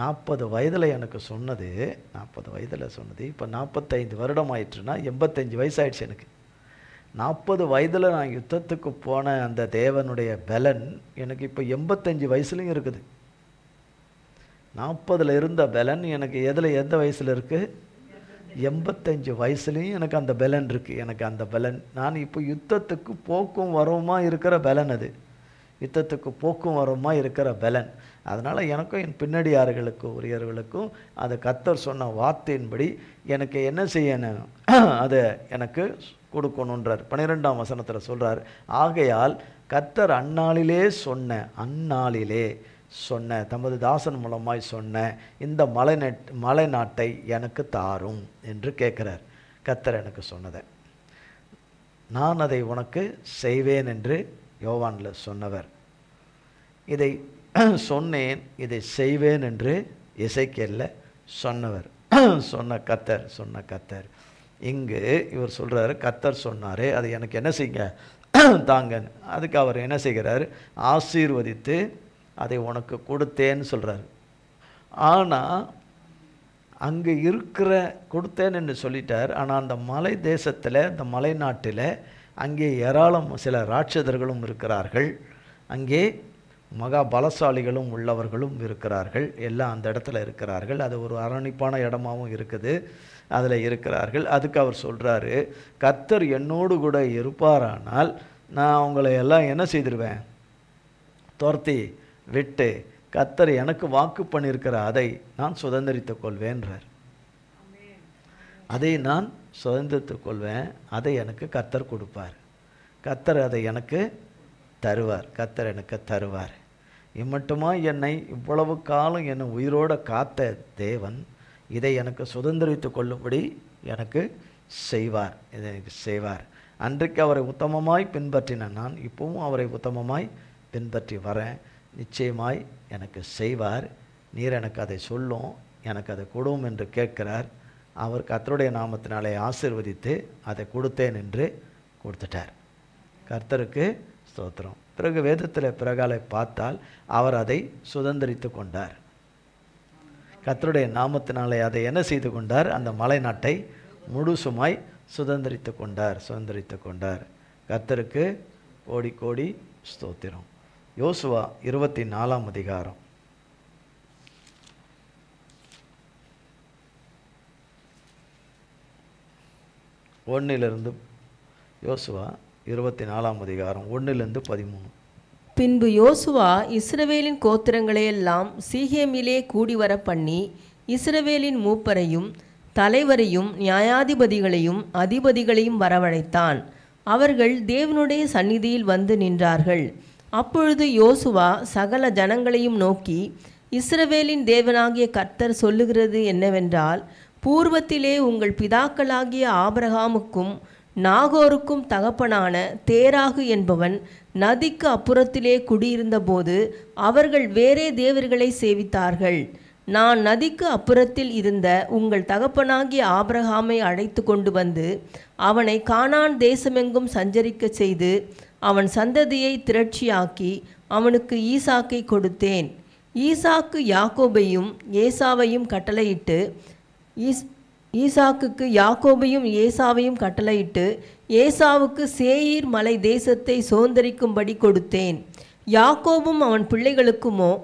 Speaker 1: 40 வயதில் எனக்கு சொன்னது, 40 வயதில் சொன்னது, இப்போ 45 வருடம் ஆயிற்றுன்னா 85 வயசாயிடுச்சு எனக்கு. 40 வயதில் நான் யுத்தத்துக்கு போன அந்த தேவனுடைய பலன் எனக்கு இப்போ 85 வயசுலையும் இருக்குது. 40 இருந்த பலன் எனக்கு எந்த வயசில் இருக்குது? 85 வயசுலையும் எனக்கு அந்த பலன் இருக்குது. எனக்கு அந்த பலன் நான் இப்போ யுத்தத்துக்கு போக்கும் வரவுமா இருக்கிற பலன், அது யுத்தத்துக்கு போக்கும் வரவுமா இருக்கிற பலன். அதனால் எனக்கும் என் பின்னடியார்களுக்கும் உரியவர்களுக்கும் அந்த கர்த்தர் சொன்ன வார்த்தையின்படி எனக்கு என்ன செய்யணும், அதை எனக்கு கொடுக்கணுன்றார். 12ஆம் வசனத்தில் சொல்கிறார், ஆகையால் கர்த்தர் அந்நாளிலே சொன்ன தமது தாசன் மூலமாய் சொன்ன இந்த மலை நாட்டை எனக்கு தாரும் என்று கேட்குறார். கர்த்தர் எனக்கு சொன்னதை நான் அதை உனக்கு செய்வேன் என்று யோவானில் சொன்னவர். இதை சொன்னேன், இதை செய்வேன் என்று எசேக்கியேலில் சொன்னவர். சொன்ன கர்த்தர் இங்கு இவர் சொல்கிறார், கர்த்தர் சொன்னாரே அதை எனக்கு என்ன செய்யுங்க, தாங்க. அதுக்கு அவர் என்ன செய்கிறார், ஆசீர்வதித்து அதை உனக்கு கொடுத்தேன்னு சொல்கிறார். ஆனால் அங்கே கொடுத்தேன் என்று சொல்லிட்டார். ஆனால் அந்த மலை தேசத்தில், அந்த மலை நாட்டில் அங்கே ஏராளம் சில ராட்சதர்களும் இருக்கிறார்கள், அங்கே மகா பலசாலிகளும் உள்ளவர்களும் இருக்கிறார்கள், எல்லாம் அந்த இடத்துல இருக்கிறார்கள். அது ஒரு அரணிப்பான இடமாகவும் இருக்குது, அதில் இருக்கிறார்கள். அதுக்கு அவர் சொல்கிறாரு, கர்த்தர் என்னோடு கூட இருப்பாரானால் நான் அவங்களை எல்லாம் என்ன செய்திருவேன், துரத்தி விட்டு கர்த்தர் எனக்கு வாக்கு பண்ணியிருக்கிற அதை நான் சுதந்திரித்து கொள்வேன்றார். அதை நான் சுதந்திரித்து கொள்வேன், அதை எனக்கு கர்த்தர் கொடுப்பார், கர்த்தர் அதை எனக்கு தருவார், கர்த்தர் எனக்கு தருவார். இம்மட்டுமா என்னை இவ்வளவு காலம் என்னை உயிரோடு காத்த தேவன் இதை எனக்கு சுதந்திரித்து கொள்ளும்படி எனக்கு செய்வார், இதை எனக்கு செய்வார். அன்றைக்கு அவரை உத்தமமாய் பின்பற்றின நான் இப்போவும் அவரை உத்தமமாய் பின்பற்றி வரேன். நிச்சயமாய் எனக்கு செய்வார், நீர் எனக்கு அதை சொல்லும், எனக்கு அதை கொடும் என்று கேட்கிறார். அவர் கர்த்தருடைய நாமத்தினாலே ஆசீர்வதித்து அதை கொடுத்தேன் என்று கொடுத்துட்டார். கர்த்தருக்கு ஸ்தோத்திரம். பிறகு வேதத்தில் பிறகாலை பார்த்தால் அவர் அதை சுதந்திரித்து கொண்டார். கர்த்தருடைய நாமத்தினாலே அதை என்ன செய்து கொண்டார், அந்த மலை நாட்டை முழுசுமாய் சுதந்திரித்து கொண்டார். கர்த்தருக்கு கோடி கோடி ஸ்தோத்திரம். யோசுவா 24ஆம் அதிகாரம். யோசுவா 24ஆம் அதிகாரம் 1-13.
Speaker 2: பின்பு யோசுவா இஸ்ரவேலின் கோத்திரங்களையெல்லாம் சீகேமிலே கூடிவர பண்ணி இஸ்ரவேலின் மூப்பரையும் தலைவரையும் நியாயாதிபதிகளையும் அதிபதிகளையும் வரவழைத்தான். அவர்கள் தேவனுடைய சந்நிதியில் வந்து நின்றார்கள். அப்பொழுது யோசுவா சகல ஜனங்களையும் நோக்கி, இஸ்ரவேலின் தேவனாகிய கர்த்தர் சொல்லுகிறது என்னவென்றால், பூர்வத்திலே உங்கள் பிதாக்களாகிய ஆபிரகாமுக்கும் நாகோருக்கும் தகப்பனான தேராகு என்பவன் நதிக்கு அப்புறத்திலே குடியிருந்தபோது அவர்கள் வேறே தேவர்களை சேவித்தார்கள். நான் நதிக்கு அப்புறத்தில் இருந்த உங்கள் தகப்பனாகிய ஆபிரகாமை அழைத்து கொண்டு வந்து அவனை கானான் தேசமெங்கும் சஞ்சரிக்க செய்து அவன் சந்ததியை திரட்சியாக்கி அவனுக்கு ஈசாக்கை கொடுத்தேன். ஈசாக்கு யாக்கோபையும் ஏசாவையும் கட்டளையிட்டு ஈசாக்குக்கு யாக்கோபையும் ஏசாவையும் கட்டளையிட்டு ஏசாவுக்கு சேயீர் மலை தேசத்தை சுதந்தரிக்கும்படி கொடுத்தேன். யாக்கோபும் அவன்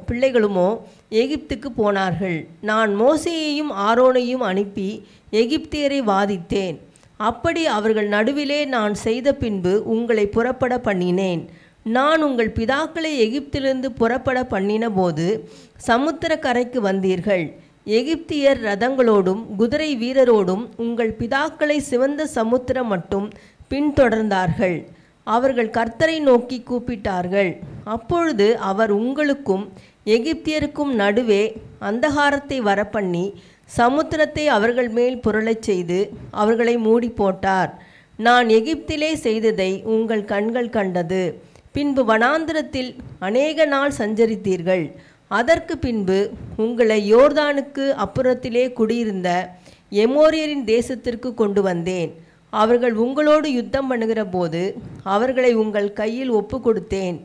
Speaker 2: பிள்ளைகளுமோ எகிப்துக்கு போனார்கள். நான் மோசேயையும் ஆரோனையும் அனுப்பி எகிப்தியரை வாதித்தேன். அப்படி அவர்கள் நடுவிலே நான் செய்த பின்பு உங்களை புறப்பட பண்ணினேன். நான் உங்கள் பிதாக்களை எகிப்திலிருந்து புறப்பட பண்ணின போது சமுத்திர கரைக்கு வந்தீர்கள். எகிப்தியர் ரதங்களோடும் குதிரை வீரரோடும் உங்கள் பிதாக்களை சிவந்த சமுத்திரம் மட்டும் பின்தொடர்ந்தார்கள். அவர்கள் கர்த்தரை நோக்கி கூப்பிட்டார்கள். அப்பொழுது அவர் உங்களுக்கும் எகிப்தியருக்கும் நடுவே அந்தகாரத்தை வரப்பண்ணி சமுத்திரத்தை அவர்கள் மேல் புரளச் செய்து அவர்களை மூடி போட்டார். நான் எகிப்திலே செய்ததை உங்கள் கண்கள் கண்டது. பின்பு வனாந்திரத்தில் அநேக நாள் சஞ்சரித்தீர்கள். அதற்கு பின்பு உங்களை யோர்தானுக்கு அப்புறத்திலே குடியிருந்த எமோரியரின் தேசத்திற்கு கொண்டு வந்தேன். அவர்கள் உங்களோடு யுத்தம் பண்ணுகிற போது அவர்களை உங்கள் கையில் ஒப்பு கொடுத்தேன்.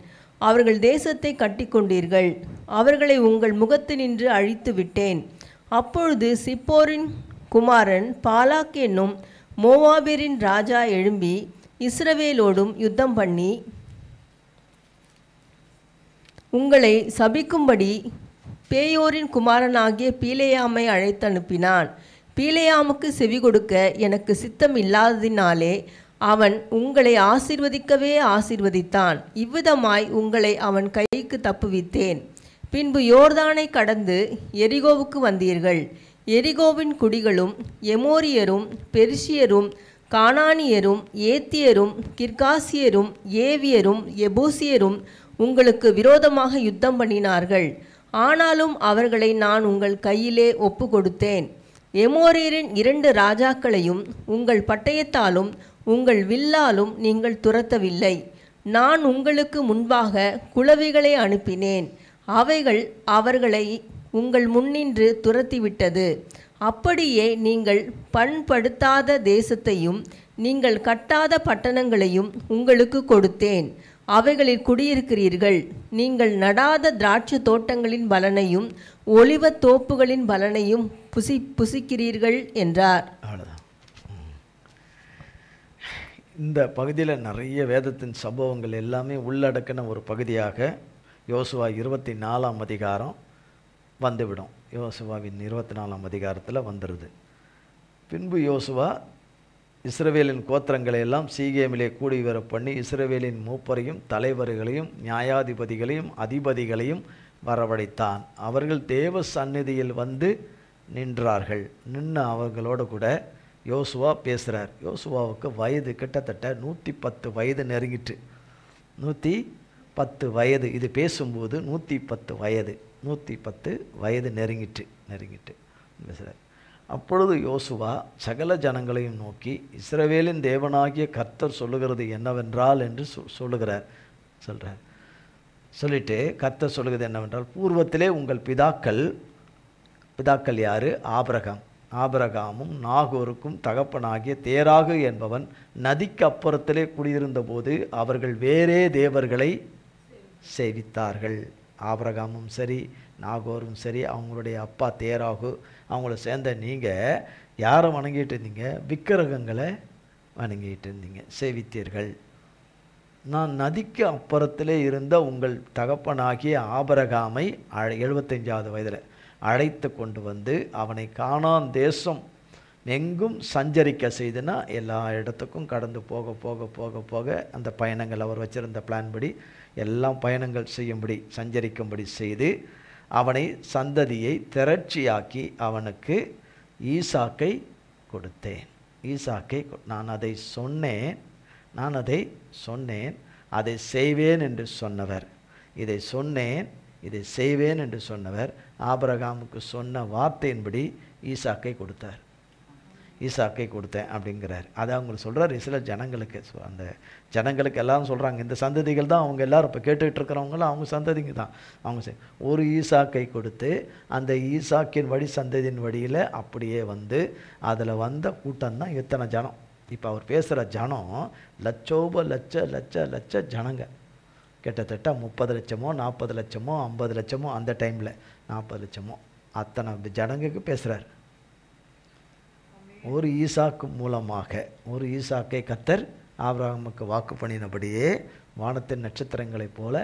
Speaker 2: அவர்கள் தேசத்தை கட்டிக்கொண்டீர்கள். அவர்களை உங்கள் முகத்தினின்று அழித்து விட்டேன். அப்பொழுது சிப்போரின் குமாரன் பாலாக் என்னும் மோவாபியரின் ராஜா எழும்பி இஸ்ரவேலோடும் யுத்தம் பண்ணி உங்களை சபிக்கும்படி பேயோரின் குமாரனாகிய பீலேயாமை அழைத்தனுப்பினான். பீலேயாமுக்கு செவி கொடுக்க எனக்கு சித்தம் இல்லாததினாலே அவன் உங்களை ஆசீர்வதிக்கவே ஆசீர்வதித்தான். இவ்விதமாய் உங்களை அவன் கைக்கு தப்புவித்தேன். பின்பு யோர்தானை கடந்து எரிகோவுக்கு வந்தீர்கள். எரிகோவின் குடிகளும் எமோரியரும் பெரிசியரும் கானானியரும் ஏத்தியரும் கிர்காசியரும் ஏவியரும் எபூசியரும் உங்களுக்கு விரோதமாக யுத்தம் பண்ணினார்கள். ஆனாலும் அவர்களை நான் உங்கள் கையிலே ஒப்பு கொடுத்தேன். எமோரியரின் 2 ராஜாக்களையும் உங்கள் பட்டயத்தாலும் உங்கள் வில்லாலும் நீங்கள் துரத்தவில்லை. நான் உங்களுக்கு முன்பாக குளவிகளை அனுப்பினேன். அவைகள் அவர்களை உங்கள் முன்னின்று துரத்திவிட்டது. அப்படியே நீங்கள் பண்படுத்தாத தேசத்தையும் நீங்கள் கட்டாத பட்டணங்களையும் உங்களுக்கு கொடுத்தேன். அவைகளில் குடியிருக்கிறீர்கள். நீங்கள் நடாத திராட்சை தோட்டங்களின் பலனையும் ஒலிவத் தோப்புகளின் பலனையும் புசிக்கிறீர்கள் என்றார்.
Speaker 1: அவ்வளோதான். இந்த பகுதியில் நிறைய வேதத்தின் சம்பவங்கள் எல்லாமே உள்ளடக்கின ஒரு பகுதியாக யோசுவா 24ஆம் அதிகாரம் வந்துவிடும். யோசுவாவின் 24ஆம் அதிகாரத்தில் வந்துடுது. பின்பு யோசுவா இஸ்ரவேலின் கோத்திரங்களை எல்லாம் சீகேமிலே கூடி வர பண்ணி இஸ்ரவேலின் மூப்பரையும் தலைவர்களையும் நியாயாதிபதிகளையும் அதிபதிகளையும் வரவழைத்தான். அவர்கள் தேவ சந்நிதியில் வந்து நின்றார்கள். நின்று அவர்களோடு கூட யோசுவா பேசுகிறார். யோசுவாவுக்கு வயது கிட்டத்தட்ட 110 வயது நெருங்கிட்டு. 110 வயது. இது பேசும்போது 110 வயது 110 வயது நெருங்கிட்டு பேசுகிறார். அப்பொழுது யோசுவா சகல ஜனங்களையும் நோக்கி இஸ்ரவேலின் தேவனாகிய கர்த்தர் சொல்லுகிறது என்னவென்றால் என்று சொல்லுகிறார். சொல்லிட்டு கர்த்தர் சொல்லுகிறது என்னவென்றால், பூர்வத்திலே உங்கள் பிதாக்கள் யாரு? ஆபிரகாமும் நாகோருக்கும் தகப்பனாகிய தேராகு என்பவன் நதிக்கு அப்புறத்திலே குடியிருந்த போது அவர்கள் வேறே தேவர்களை சேவித்தார்கள். ஆபிரகாமும் சரி நாகோரும் சரி அவங்களுடைய அப்பா தேராகு அவங்கள சேர்ந்த நீங்கள் யாரை வணங்கிட்டு இருந்தீங்க? விக்கிரகங்களை வணங்கிட்டு இருந்தீங்க, சேவித்தீர்கள். நான் நதிக்கு அப்புறத்திலே இருந்த உங்கள் தகப்பனாகிய ஆபிரகாமை 75வது வயதில் அழைத்து கொண்டு வந்து அவனை கானான் தேசம் எங்கும் சஞ்சரிக்க செய்துனா எல்லா இடத்துக்கும் கடந்து போக போக போக போக அந்த பயணங்கள் அவர் வச்சிருந்த பிளான் படி எல்லாம் பயணங்கள் செய்யும்படி சஞ்சரிக்கும்படி செய்து அவனை சந்ததியை திரட்சியாக்கி அவனுக்கு ஈசாக்கை கொடுத்தேன். நான் அதை சொன்னேன், அதை செய்வேன் என்று சொன்னவர். இதை சொன்னேன், இதை செய்வேன் என்று சொன்னவர் ஆபிரகாமுக்கு சொன்ன வார்த்தையின்படி ஈசாக்கை கொடுத்தேன் அப்படிங்கிறார். அதை அவங்க சொல்கிறார் சில ஜனங்களுக்கு. அந்த ஜனங்களுக்கு எல்லாரும் சொல்கிறாங்க, இந்த சந்ததிகள் தான் அவங்க எல்லாரும் இப்போ கேட்டுக்கிட்டு இருக்கிறவங்களும் அவங்க சந்ததிங்க தான். அவங்க ஒரு ஈசாக்கை கொடுத்து அந்த ஈசாக்கின் வழி சந்ததியின் வழியில் அப்படியே வந்து அதில் வந்த கூட்டம் தான் இத்தனை ஜனம். இப்போ அவர் பேசுகிற ஜனம் லட்ச ஜனங்க. கிட்டத்தட்ட 30 லட்சமோ 40 லட்சமோ 50 லட்சமோ அந்த டைமில் 40 லட்சமோ அத்தனை ஜனங்களுக்கு பேசுகிறார். ஒரு ஈசாக்கு மூலமாக ஒரு ஈசாக்கை கர்த்தர் ஆபிரகாமுக்கு வாக்கு பண்ணினபடியே வானத்தின் நட்சத்திரங்களைப் போல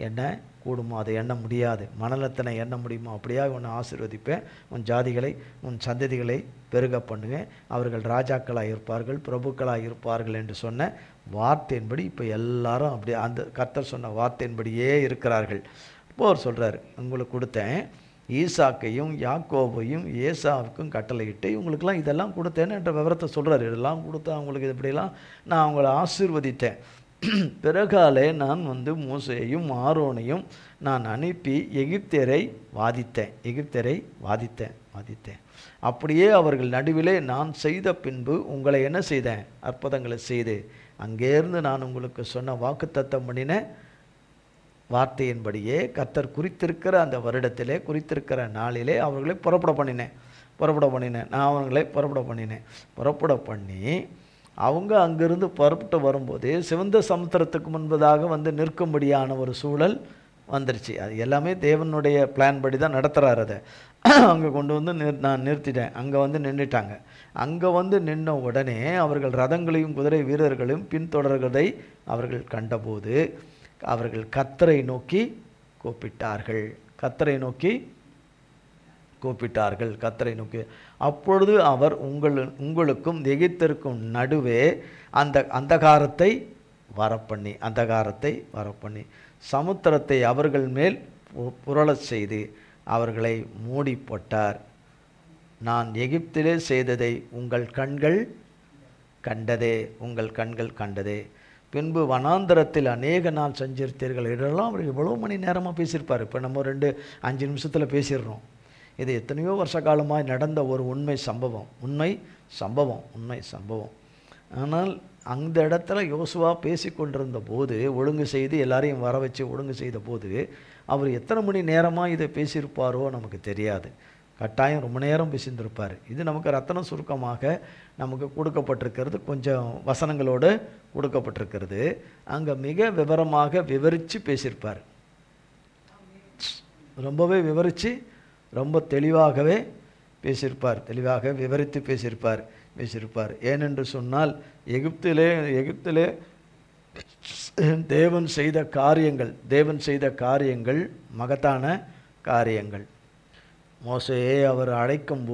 Speaker 1: என்ன கூடுமோ அதை எண்ண முடியாது, மணலத்தினை எண்ண முடியுமோ அப்படியாக உன்னை ஆசீர்வதிப்பேன், உன் ஜாதிகளை உன் சந்ததிகளை பெருக பண்ணுவேன், அவர்கள் ராஜாக்களாக இருப்பார்கள் பிரபுக்களாக இருப்பார்கள் என்று சொன்ன வார்த்தையின்படி இப்போ எல்லாரும் அப்படி அந்த கர்த்தர் சொன்ன வார்த்தையின்படியே இருக்கிறார்கள். இப்போ அவர் சொல்கிறார், உங்களுக்கு கொடுத்தேன் ஈசாக்கையும் யாக்கோபையும் ஏசாவுக்கும் கட்டளையிட்டு இவங்களுக்கெல்லாம் இதெல்லாம் கொடுத்தேன்னு என்ற விவரத்தை சொல்கிறார். இதெல்லாம் கொடுத்தேன் அவங்களுக்கு இப்படிலாம் நான் அவங்கள ஆசீர்வதித்தேன். பிறகாலே நான் வந்து மோசேயையும் ஆரோனையும் நான் அனுப்பி எகிப்தியரை வாதித்தேன். அப்படியே அவர்கள் நடுவிலே நான் செய்த பின்பு உங்களை என்ன செய்தேன்? அற்புதங்களை செய்து அங்கேருந்து நான் உங்களுக்கு சொன்ன வாக்குத்தத்தம் பண்ணின வார்த்தையின்படியே கர்த்தர் குறித்திருக்கிற அந்த வருடத்திலே குறித்திருக்கிற நாளிலே அவர்களை புறப்பட பண்ணினேன். நான் அவர்களை புறப்பட பண்ணி அவங்க அங்கிருந்து புறப்பட்டு வரும்போது சிவந்த சமுத்திரத்துக்கு முன்பதாக வந்து நிற்கும்படியான ஒரு சூழல் வந்துருச்சு. அது எல்லாமே தேவனுடைய பிளான் படி தான் நடத்துகிறார். அதை அங்கே கொண்டு வந்து நான் நிறுத்திட்டேன். அங்கே வந்து நின்றுட்டாங்க. அங்கே வந்து நின்ன உடனே அவர்கள் ரதங்களையும் குதிரை வீரர்களையும் பின்தொடர்கிறதை அவர்கள் கண்டபோது அவர்கள் கர்த்தரை நோக்கி கூப்பிட்டார்கள். அப்பொழுது அவர் உங்களுக்கும் எகிப்திற்கும் நடுவே அந்த அந்தகாரத்தை வரப்பண்ணி சமுத்திரத்தை அவர்கள் மேல் புரளச் செய்து அவர்களை மூடி போட்டார். நான் எகிப்திலே செய்ததை உங்கள் கண்கள் கண்டதே. பின்பு வனாந்தரத்தில் அநேக நாள் சஞ்சரித்தீர்கள். இதெல்லாம் அவர் எவ்வளோ மணி நேரமாக பேசியிருப்பார். இப்போ நம்ம 5 நிமிஷத்தில் பேசிடுறோம். இது எத்தனையோ வருஷ காலமாக நடந்த ஒரு உண்மை சம்பவம். ஆனால் அந்த இடத்துல யோசுவா பேசி கொண்டிருந்த போது ஒழுங்கு செய்து எல்லாரையும் வர வச்சு ஒழுங்கு செய்த போது அவர் எத்தனை மணி நேரமாக இதை பேசியிருப்பாரோ நமக்கு தெரியாது. கட்டாயம் ரொம்ப நேரம் பேசியிருந்திருப்பார். இது நமக்கு ரத்தன சுருக்கமாக நமக்கு கொடுக்கப்பட்டிருக்கிறது, கொஞ்சம் வசனங்களோடு கொடுக்கப்பட்டிருக்கிறது. அங்கே மிக விவரமாக விவரித்து பேசியிருப்பார். ரொம்பவே விவரித்து ரொம்ப தெளிவாகவே பேசியிருப்பார். தெளிவாக விவரித்து பேசியிருப்பார். ஏனென்று சொன்னால் எகிப்திலே தேவன் செய்த காரியங்கள் மகத்தான காரியங்கள். மோசேயை அவர் அழைக்கும்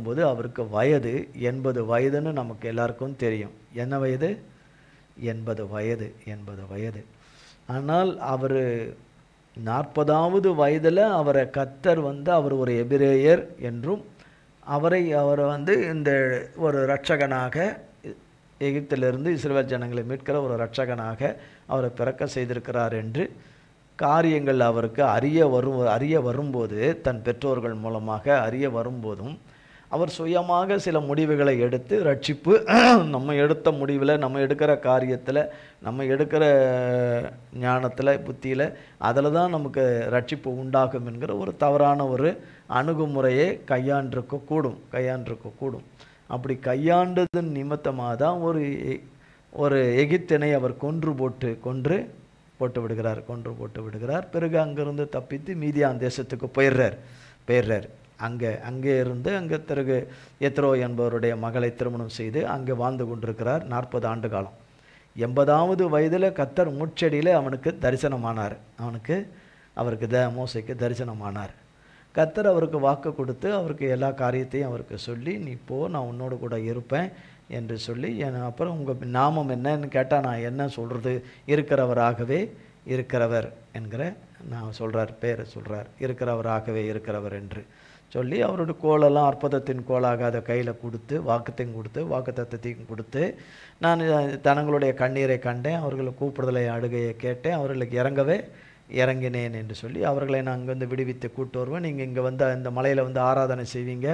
Speaker 1: போது அவருக்கு வயது 80 வயதுன்னு நமக்கு எல்லாருக்கும் தெரியும். என்ன வயது? 80 வயது. ஆனால் அவர் 40வது வயதில் அவரை கர்த்தர் வந்து அவர் ஒரு எபிரேயர் என்றும் அவர் வந்து இந்த ஒரு இரட்சகனாக எகிப்திலிருந்து இஸ்ரவேல் ஜனங்களை மீட்கிற ஒரு இரட்சகனாக அவரை பிறக்க செய்திருக்கிறார் என்று காரியங்கள் அவருக்கு அறிய வரும்போது, தன் பெற்றோர்கள் மூலமாக அறிய வரும்போதும் அவர் சுயமாக சில முடிவுகளை எடுத்து ரட்சிப்பு நம்ம எடுத்த முடிவில், நம்ம எடுக்கிற காரியத்தில், நம்ம எடுக்கிற ஞானத்தில், புத்தியில், அதில் தான் நமக்கு ரட்சிப்பு உண்டாகும் என்கிற ஒரு தவறான ஒரு அணுகுமுறையை கையாண்டிருக்க கூடும். அப்படி கையாண்டதன் நிமித்தமாக தான் ஒரு எகிப்தினை அவர் கொன்று போட்டு விடுகிறார். பிறகு அங்கிருந்து தப்பித்து மீதியான் தேசத்துக்கு போயிடுறார். அங்கே இருந்து பிறகு எத்ரோ என்பவருடைய மகளை திருமணம் செய்து அங்கே வாழ்ந்து கொண்டிருக்கிறார் 40 ஆண்டு காலம். 80வது வயதில் கர்த்தர் முட்செடியில் அவனுக்கு தரிசனமானார். மோசேக்கு தரிசனமானார். கர்த்தர் அவருக்கு வாக்கு கொடுத்து அவருக்கு எல்லா காரியத்தையும் அவருக்கு சொல்லி, நீ போ, நான் உன்னோடு கூட இருப்பேன் என்று சொல்லி, அப்புறம் உங்கள் நாமம் என்னன்னு கேட்டால் நான் என்ன சொல்கிறது? இருக்கிறவர் என்கிற நான் பேரை சொல்கிறார். இருக்கிறவர் என்று சொல்லி அவருடைய கோலெல்லாம் அற்புதத்தின் கோலாக அதை கையில் கொடுத்து வாக்குத்தத்தத்தையும் கொடுத்து, நான் தனங்களுடைய கண்ணீரை கண்டேன், அவர்களை கூப்பிடுதலை அழுகையை கேட்டேன், அவர்களுக்கு இறங்கினேன் என்று சொல்லி அவர்களை நான் அங்கே வந்து விடுவித்து கூட்டு வருவேன். நீங்கள் இங்கே வந்து இந்த மலையில் வந்து ஆராதனை செய்வீங்க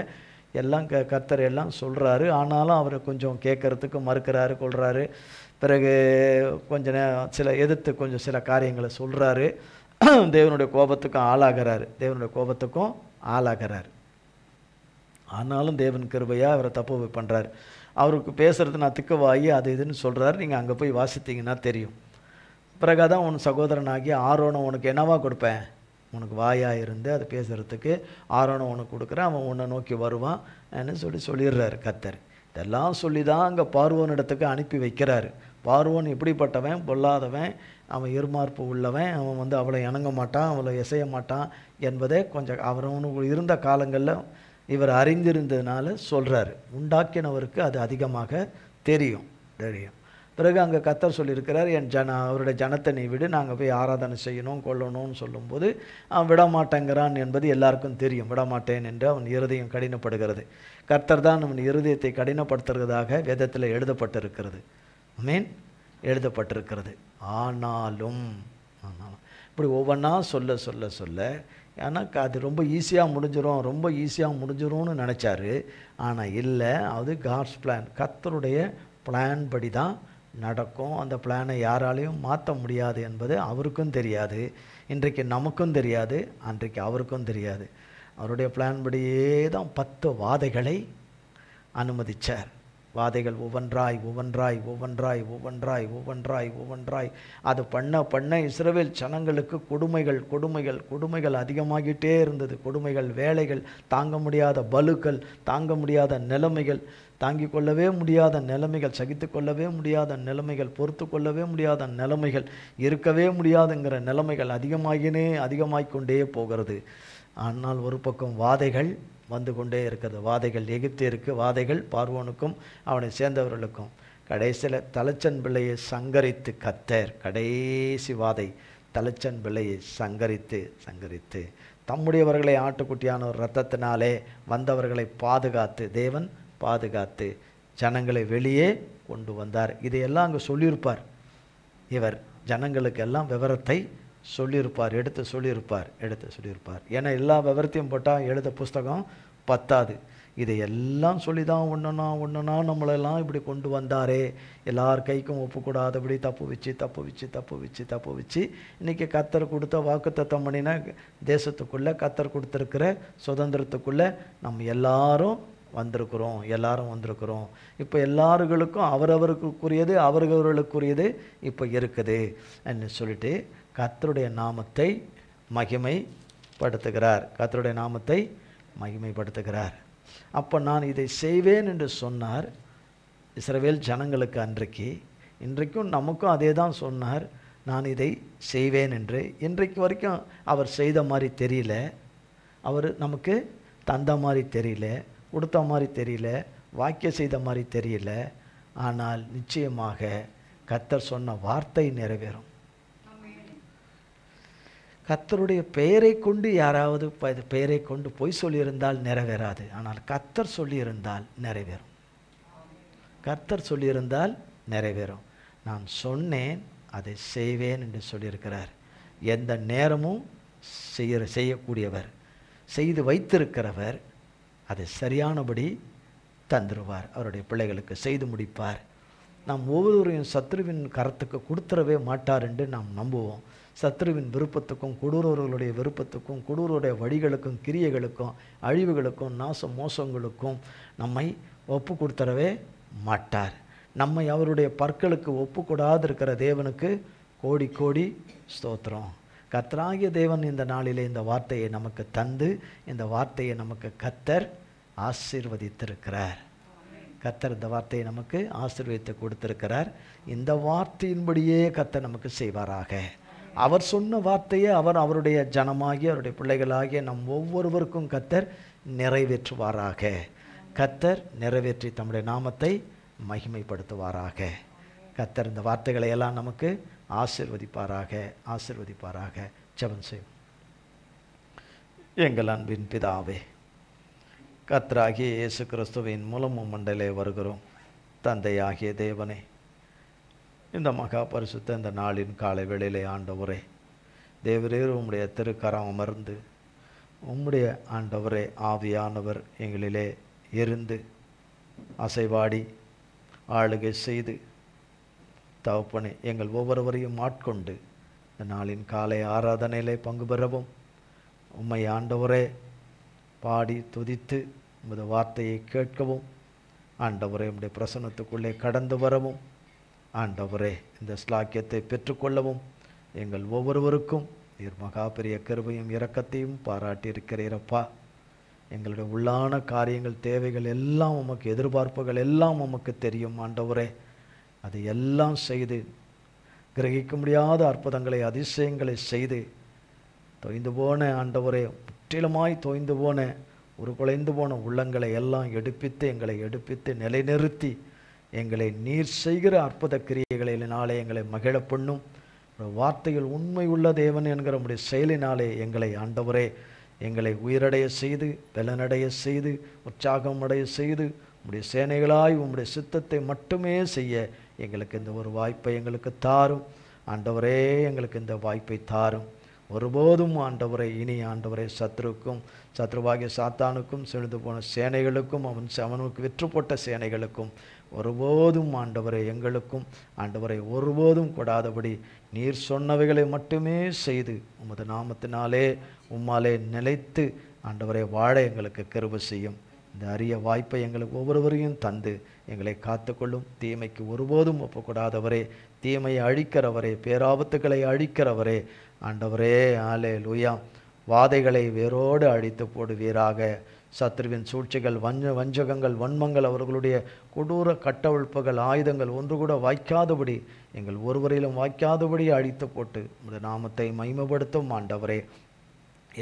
Speaker 1: எல்லாம் கர்த்தர் எல்லாம் சொல்கிறாரு. ஆனாலும் அவர் கொஞ்சம் கேட்கறதுக்கு மறுக்கிறாரு, கொள்கிறாரு. பிறகு எதிர்த்து சில காரியங்களை சொல்கிறாரு. தேவனுடைய கோபத்துக்கும் ஆளாகிறார். ஆனாலும் தேவன் கிருபையாக அவரை தப்பு பண்ணுறாரு. அவருக்கு பேசுகிறது நான் திக்குவாயி அது இதுன்னு சொல்கிறாரு. நீங்கள் அங்கே போய் வாசித்தீங்கன்னா தெரியும். பிறகுதான் உன் சகோதரனாகி ஆரோனை உனக்கு என்னவா கொடுப்பேன்? உனக்கு வாயாக இருந்து அது பேசுகிறதுக்கு ஆரோனை உனக்கு கொடுக்குறேன், அவன் உன்னை நோக்கி வருவான்னு சொல்லிடுறாரு கர்த்தர். இதெல்லாம் சொல்லி தான் அங்கே பார்வோன் இடத்துக்கு அனுப்பி வைக்கிறாரு. பார்வோன் எப்படிப்பட்டவன்? பொல்லாதவன், அவன் எருமார்ப்பு உள்ளவன், அவன் வந்து அவளை இணங்க மாட்டான், அவளை இசைய மாட்டான் என்பதை கொஞ்சம் அவனுக்கு இருந்த காலங்களில் இவர் அறிந்திருந்ததுனால சொல்கிறாரு. உண்டாக்கினவருக்கு அது அதிகமாக தெரியும். பிறகு அங்கே கர்த்தர் சொல்லியிருக்கிறார், அவருடைய ஜனத்தை நீ விடு, நாங்கள் போய் ஆராதனை செய்யணும் கொள்ளணும்னு சொல்லும்போது அவன் விடமாட்டேங்கிறான் என்பது எல்லாருக்கும் தெரியும். விடமாட்டேன் என்று அவன் இருதயம் கடினப்படுகிறது. கர்த்தர் தான் அவன் இருதயத்தை கடினப்படுத்துறதாக வேதத்தில் எழுதப்பட்டிருக்கிறது. ஆமென். எழுதப்பட்டிருக்கிறது. ஆனாலும் இப்படி ஒவ்வொன்றா சொல்ல சொல்ல சொல்ல எனக்கு அது ரொம்ப ஈஸியாக முடிஞ்சிரும்னு நினச்சாரு. ஆனால் இல்லை, அது காட்ஸ் பிளான், கர்த்தருடைய பிளான் படி தான் நடக்கும். அந்த பிளானை யாராலையும் மாற்ற முடியாது என்பது அவருக்கும் தெரியாது, இன்றைக்கு நமக்கும் தெரியாது, அன்றைக்கு அவருக்கும் தெரியாது. அவருடைய பிளான் படியே தான் 10 வாதைகளை அனுமதித்தார். வாதைகள் ஒவ்வொன்றாய் அது பண்ண இஸ்ரவேல் ஜனங்களுக்கு கொடுமைகள் அதிகமாகிட்டே இருந்தது. கொடுமைகள், வேலைகள், தாங்க முடியாத பலுக்கள், தாங்க முடியாத நிலைமைகள், தாங்கிக் கொள்ளவே முடியாத நிலைமைகள், சகித்து கொள்ளவே முடியாத நிலைமைகள், பொறுத்து கொள்ளவே முடியாத நிலைமைகள், இருக்கவே முடியாதுங்கிற நிலைமைகள் அதிகமாகிக்கொண்டே போகிறது. ஆனால் ஒரு பக்கம் வாதைகள் வந்து கொண்டே இருக்கிறது. வாதைகள் எகிப்தியருக்கு, வாதைகள் பார்வோனுக்கும் அவனை சேர்ந்தவர்களுக்கும். கடைசியில் தலைச்சன் பிள்ளையை சங்கரித்து கர்த்தர், கடைசி வாதை, தலைச்சன் பிள்ளையை சங்கரித்து தம்முடையவர்களை ஆட்டுக்குட்டியான ஒரு இரத்தத்தினாலே வந்தவர்களை தேவன் பாதுகாத்து ஜனங்களை வெளியே கொண்டு வந்தார். இதையெல்லாம் அங்கே சொல்லியிருப்பார். இவர் ஜனங்களுக்கு எல்லாம் விவரத்தை சொல்லியிருப்பார், எடுத்து சொல்லியிருப்பார். ஏன்னா எல்லா விவரத்தையும் போட்டால் எழுத புஸ்தகம் பத்தாது. இதையெல்லாம் சொல்லி தான் ஒன்றுனா நம்மளெல்லாம் இப்படி கொண்டு வந்தாரே, எல்லார் கைக்கும் ஒப்புக்கூடாதபடி தப்பு வச்சு இன்றைக்கி கர்த்தர் கொடுத்த வாக்குத்தத்தம் பண்ணின தேசத்துக்குள்ளே, கர்த்தர் கொடுத்துருக்கிற சுதந்திரத்துக்குள்ளே நம்ம எல்லாரும் வந்திருக்கிறோம். இப்போ எல்லாருக்கும் அவரவர்களுக்குரியது இப்போ இருக்குது என்று சொல்லிட்டு கர்த்தருடைய நாமத்தை மகிமைப்படுத்துகிறார். அப்போ நான் இதை செய்வேன் என்று சொன்னார் இஸ்ரவேல் ஜனங்களுக்கு அன்றைக்கு. இன்றைக்கும் நமக்கும் அதே தான் சொன்னார், நான் இதை செய்வேன் என்று. இன்றைக்கு வரைக்கும் அவர் செய்த மாதிரி தெரியல, அவர் நமக்கு தந்த மாதிரி தெரியல, கொடுத்த மாதிரி தெரியல, வாக்கியம் செய்த மாதிரி தெரியல. ஆனால் நிச்சயமாக கர்த்தர் சொன்ன வார்த்தை நிறைவேறும். கர்த்தருடைய பெயரை கொண்டு யாராவது பெயரை கொண்டு பொய் சொல்லியிருந்தால் நிறைவேறாது. ஆனால் கர்த்தர் சொல்லியிருந்தால் நிறைவேறும். நான் சொன்னேன், அதை செய்வேன் என்று சொல்லியிருக்கிறார். எந்த நேரமும் செய்யக்கூடியவர், செய்து வைத்திருக்கிறவர், அதை சரியானபடி தந்துடுவார். அவருடைய பிள்ளைகளுக்கு செய்து முடிப்பார். நாம் ஒவ்வொருவரையும் சத்ருவின் கரத்துக்கு கொடுத்துடவே மாட்டார் என்று நாம் நம்புவோம். சத்ருவின் விருப்பத்துக்கும், கொடூரர்களுடைய விருப்பத்துக்கும், கொடூருடைய வழிகளுக்கும், கிரியைகளுக்கும், அழிவுகளுக்கும், மோசங்களுக்கும் நம்மை ஒப்பு கொடுத்துடவே மாட்டார். நம்மை அவருடைய பற்களுக்கு ஒப்பு கொடாது இருக்கிற தேவனுக்கு கோடி கோடி ஸ்தோத்திரம். கர்த்தராகிய தேவன் இந்த நாளிலே இந்த வார்த்தையை நமக்கு தந்து, இந்த வார்த்தையை நமக்கு கர்த்தர் ஆசீர்வதித்திருக்கிறார். கர்த்தர் இந்த வார்த்தையை நமக்கு ஆசீர்வதித்து கொடுத்திருக்கிறார். இந்த வார்த்தையின்படியே கர்த்தர் நமக்கு செய்வாராக. அவர் சொன்ன வார்த்தையை அவருடைய ஜனமாகி, அவருடைய பிள்ளைகளாகிய நம் ஒவ்வொருவருக்கும் கர்த்தர் நிறைவேற்றுவாராக. கர்த்தர் நிறைவேற்றி தம்முடைய நாமத்தை மகிமைப்படுத்துவாராக. கர்த்தர் இந்த வார்த்தைகளை எல்லாம் நமக்கு ஆசீர்வதிப்பாராக. ஜெபம் செய்வோம். எங்கள் அன்பின் பிதாவே, கர்த்தராகிய இயேசு கிறிஸ்துவின் மூலமும் மண்டலே வருகிறோம். தந்தையாகிய தேவனே, இந்த மகா பரிசுத்த இந்த நாளின் காலை வேளையிலே ஆண்டவரே, தேவரீர் உம்முடைய திருக்கரம் அமர்ந்து, உம்முடைய ஆண்டவரே ஆவியானவர் எங்களிலே இருந்து அசைவாடி ஆளுகை செய்து தகப்பனே எங்கள் ஒவ்வொருவரையும் ஆட்கொண்டு இந்த நாளின் காலை ஆராதனையிலே பங்கு பெறவும், உம்மை ஆண்டவரே பாடி துதித்து உமது வார்த்தையை கேட்கவும், ஆண்டவரே உம்முடைய பிரசன்னத்துக்குள்ளே கடந்து வரவும், ஆண்டவரே இந்த ஸ்லாக்கியத்தை பெற்றுக்கொள்ளவும் எங்கள் ஒவ்வொருவருக்கும் நீர் மகா பெரிய கிருபையும் இரக்கத்தையும் பாராட்டியிருக்கிறீரப்பா. எங்களுடைய உள்ளான காரியங்கள், தேவைகள் எல்லாம் உமக்கு, எதிர்பார்ப்புகள் எல்லாம் உமக்கு தெரியும் ஆண்டவரே. அதை எல்லாம் செய்து கிரகிக்க முடியாத அற்புதங்களை, அதிசயங்களை செய்து தொய்ந்து போன ஆண்டவரே, முற்றிலுமாய் தொய்ந்து போன, குலைந்து போன உள்ளங்களை எல்லாம் எங்களை எடுப்பித்து நிலைநிறுத்தி எங்களை நீர் செய்கிற அற்புத கிரியைகளினாலே எங்களை மகிழ பண்ணும். வார்த்தையில் உண்மை உள்ள தேவன் என்கிற உம்முடைய செயலினாலே எங்களை ஆண்டவரே, எங்களை உயிரடைய செய்து, பலனடைய செய்து, உற்சாகம் அடைய செய்து, உம்முடைய சேனைகளாய் உம்முடைய சித்தத்தை மட்டுமே செய்ய எங்களுக்கு இந்த ஒரு வாய்ப்பை எங்களுக்கு தாரும் ஆண்டவரே. எங்களுக்கு இந்த வாய்ப்பை தாரும். ஒருபோதும் ஆண்டவரை இனி ஆண்டவரை சத்ருவாகிய சாத்தானுக்கும் செழுந்து போன சேனைகளுக்கும் அவனுக்கு விற்று போட்ட சேனைகளுக்கும் ஒருபோதும் ஆண்டவரை எங்களுக்கும் ஆண்டவரை ஒருபோதும் கொடாதபடி நீர் சொன்னவைகளை மட்டுமே செய்து உமது நாமத்தினாலே உம்மாலே நிலைத்து ஆண்டவரை வாழ எங்களுக்கு கிருபை செய்யும். இந்த அரிய வாய்ப்பை எங்களுக்கு ஒவ்வொருவரையும் தந்து எங்களை காத்துக்கொள்ளும். தீமைக்கு ஒருபோதும் ஒப்புக்கூடாதவரே, தீமையை அழிக்கிறவரே, பேராபத்துக்களை அழிக்கிறவரே ஆண்டவரே. அல்லேலூயா. வாதைகளை வேரோடு அழித்து போடுவீராக. சத்ருவின் சூழ்ச்சிகள், வஞ்சகங்கள், வன்மங்கள், அவர்களுடைய கொடூர கட்டவிழ்ப்புகள், ஆயுதங்கள் ஒன்று கூட வாய்க்காதபடி, எங்கள் ஒருவரையிலும் வாய்க்காதபடி அழித்து போட்டு உமது நாமத்தை மகிமைப்படுத்தும் ஆண்டவரே.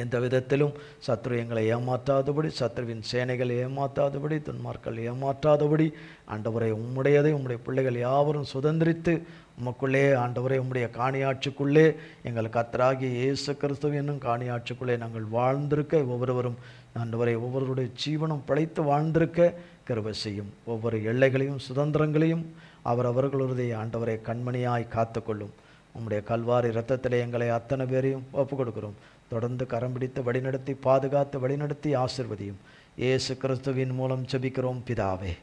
Speaker 1: எந்த விதத்திலும் சத்ரு எங்களை ஏமாற்றாதபடி, சத்ருவின் சேனைகள் ஏமாற்றாதபடி, துன்மார்கள் ஏமாற்றாதபடி ஆண்டவரை உம்முடையதை உம்முடைய பிள்ளைகள் யாவரும் சுதந்திரித்து உமக்குள்ளே ஆண்டவரை உம்முடைய காணியாட்சிக்குள்ளே எங்கள் கர்த்தராகிய இயேசு கிறிஸ்து என்னும் காணியாட்சிக்குள்ளே நாங்கள் வாழ்ந்திருக்க ஒவ்வொருவரும் ஆண்டவரை ஒவ்வொருவருடைய ஜீவனம் பிழைத்து வாழ்ந்திருக்க கிருபை செய்யும். ஒவ்வொரு எல்லைகளையும் சுதந்திரங்களையும் அவர்களுடைய ஆண்டவரை கண்மணியாய் காத்துக்கொள்ளும். உம்முடைய கல்வாரி இரத்தத்திலே எங்களை அத்தனை பேரையும் ஒப்புக் கொடுக்கிறோம். தொடர்ந்து கரம் பிடித்து வழிநடத்தி பாதுகாத்து வழிநடத்தி ஆசீர்வதியும். இயேசு கிறிஸ்துவின் மூலம் ஜெபிக்கிறோம் பிதாவே.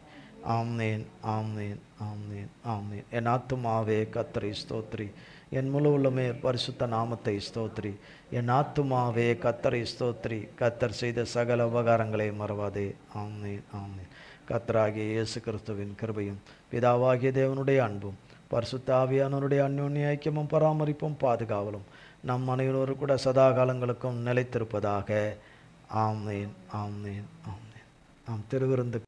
Speaker 1: ஆமென், ஆமென், ஆமென், ஆமென். என் ஆத்துமாவே கர்த்தரை ஸ்தோத்திரி, என் முழு உள்ளமே பரிசுத்த நாமத்தை ஸ்தோத்திரி. என் ஆத்துமாவே கர்த்தரை ஸ்தோத்திரி, கர்த்தர் செய்த சகல உபகாரங்களை மறவாதே. ஆமென், ஆமென். கர்த்தராகிய இயேசு கிறிஸ்துவின் கிருபையும் பிதாவாகிய தேவனுடைய அன்பும் பரிசுத்த ஆவியானவருடைய அந்யோன்ய ஐக்கியமும் பராமரிப்பும் பாதுகாவலும் நம் அனைவரோடு கூட சதா காலங்களுக்கும் நிலைத்திருப்பதாக. ஆமென், ஆமென், ஆமென். நாம் திருவிருந்து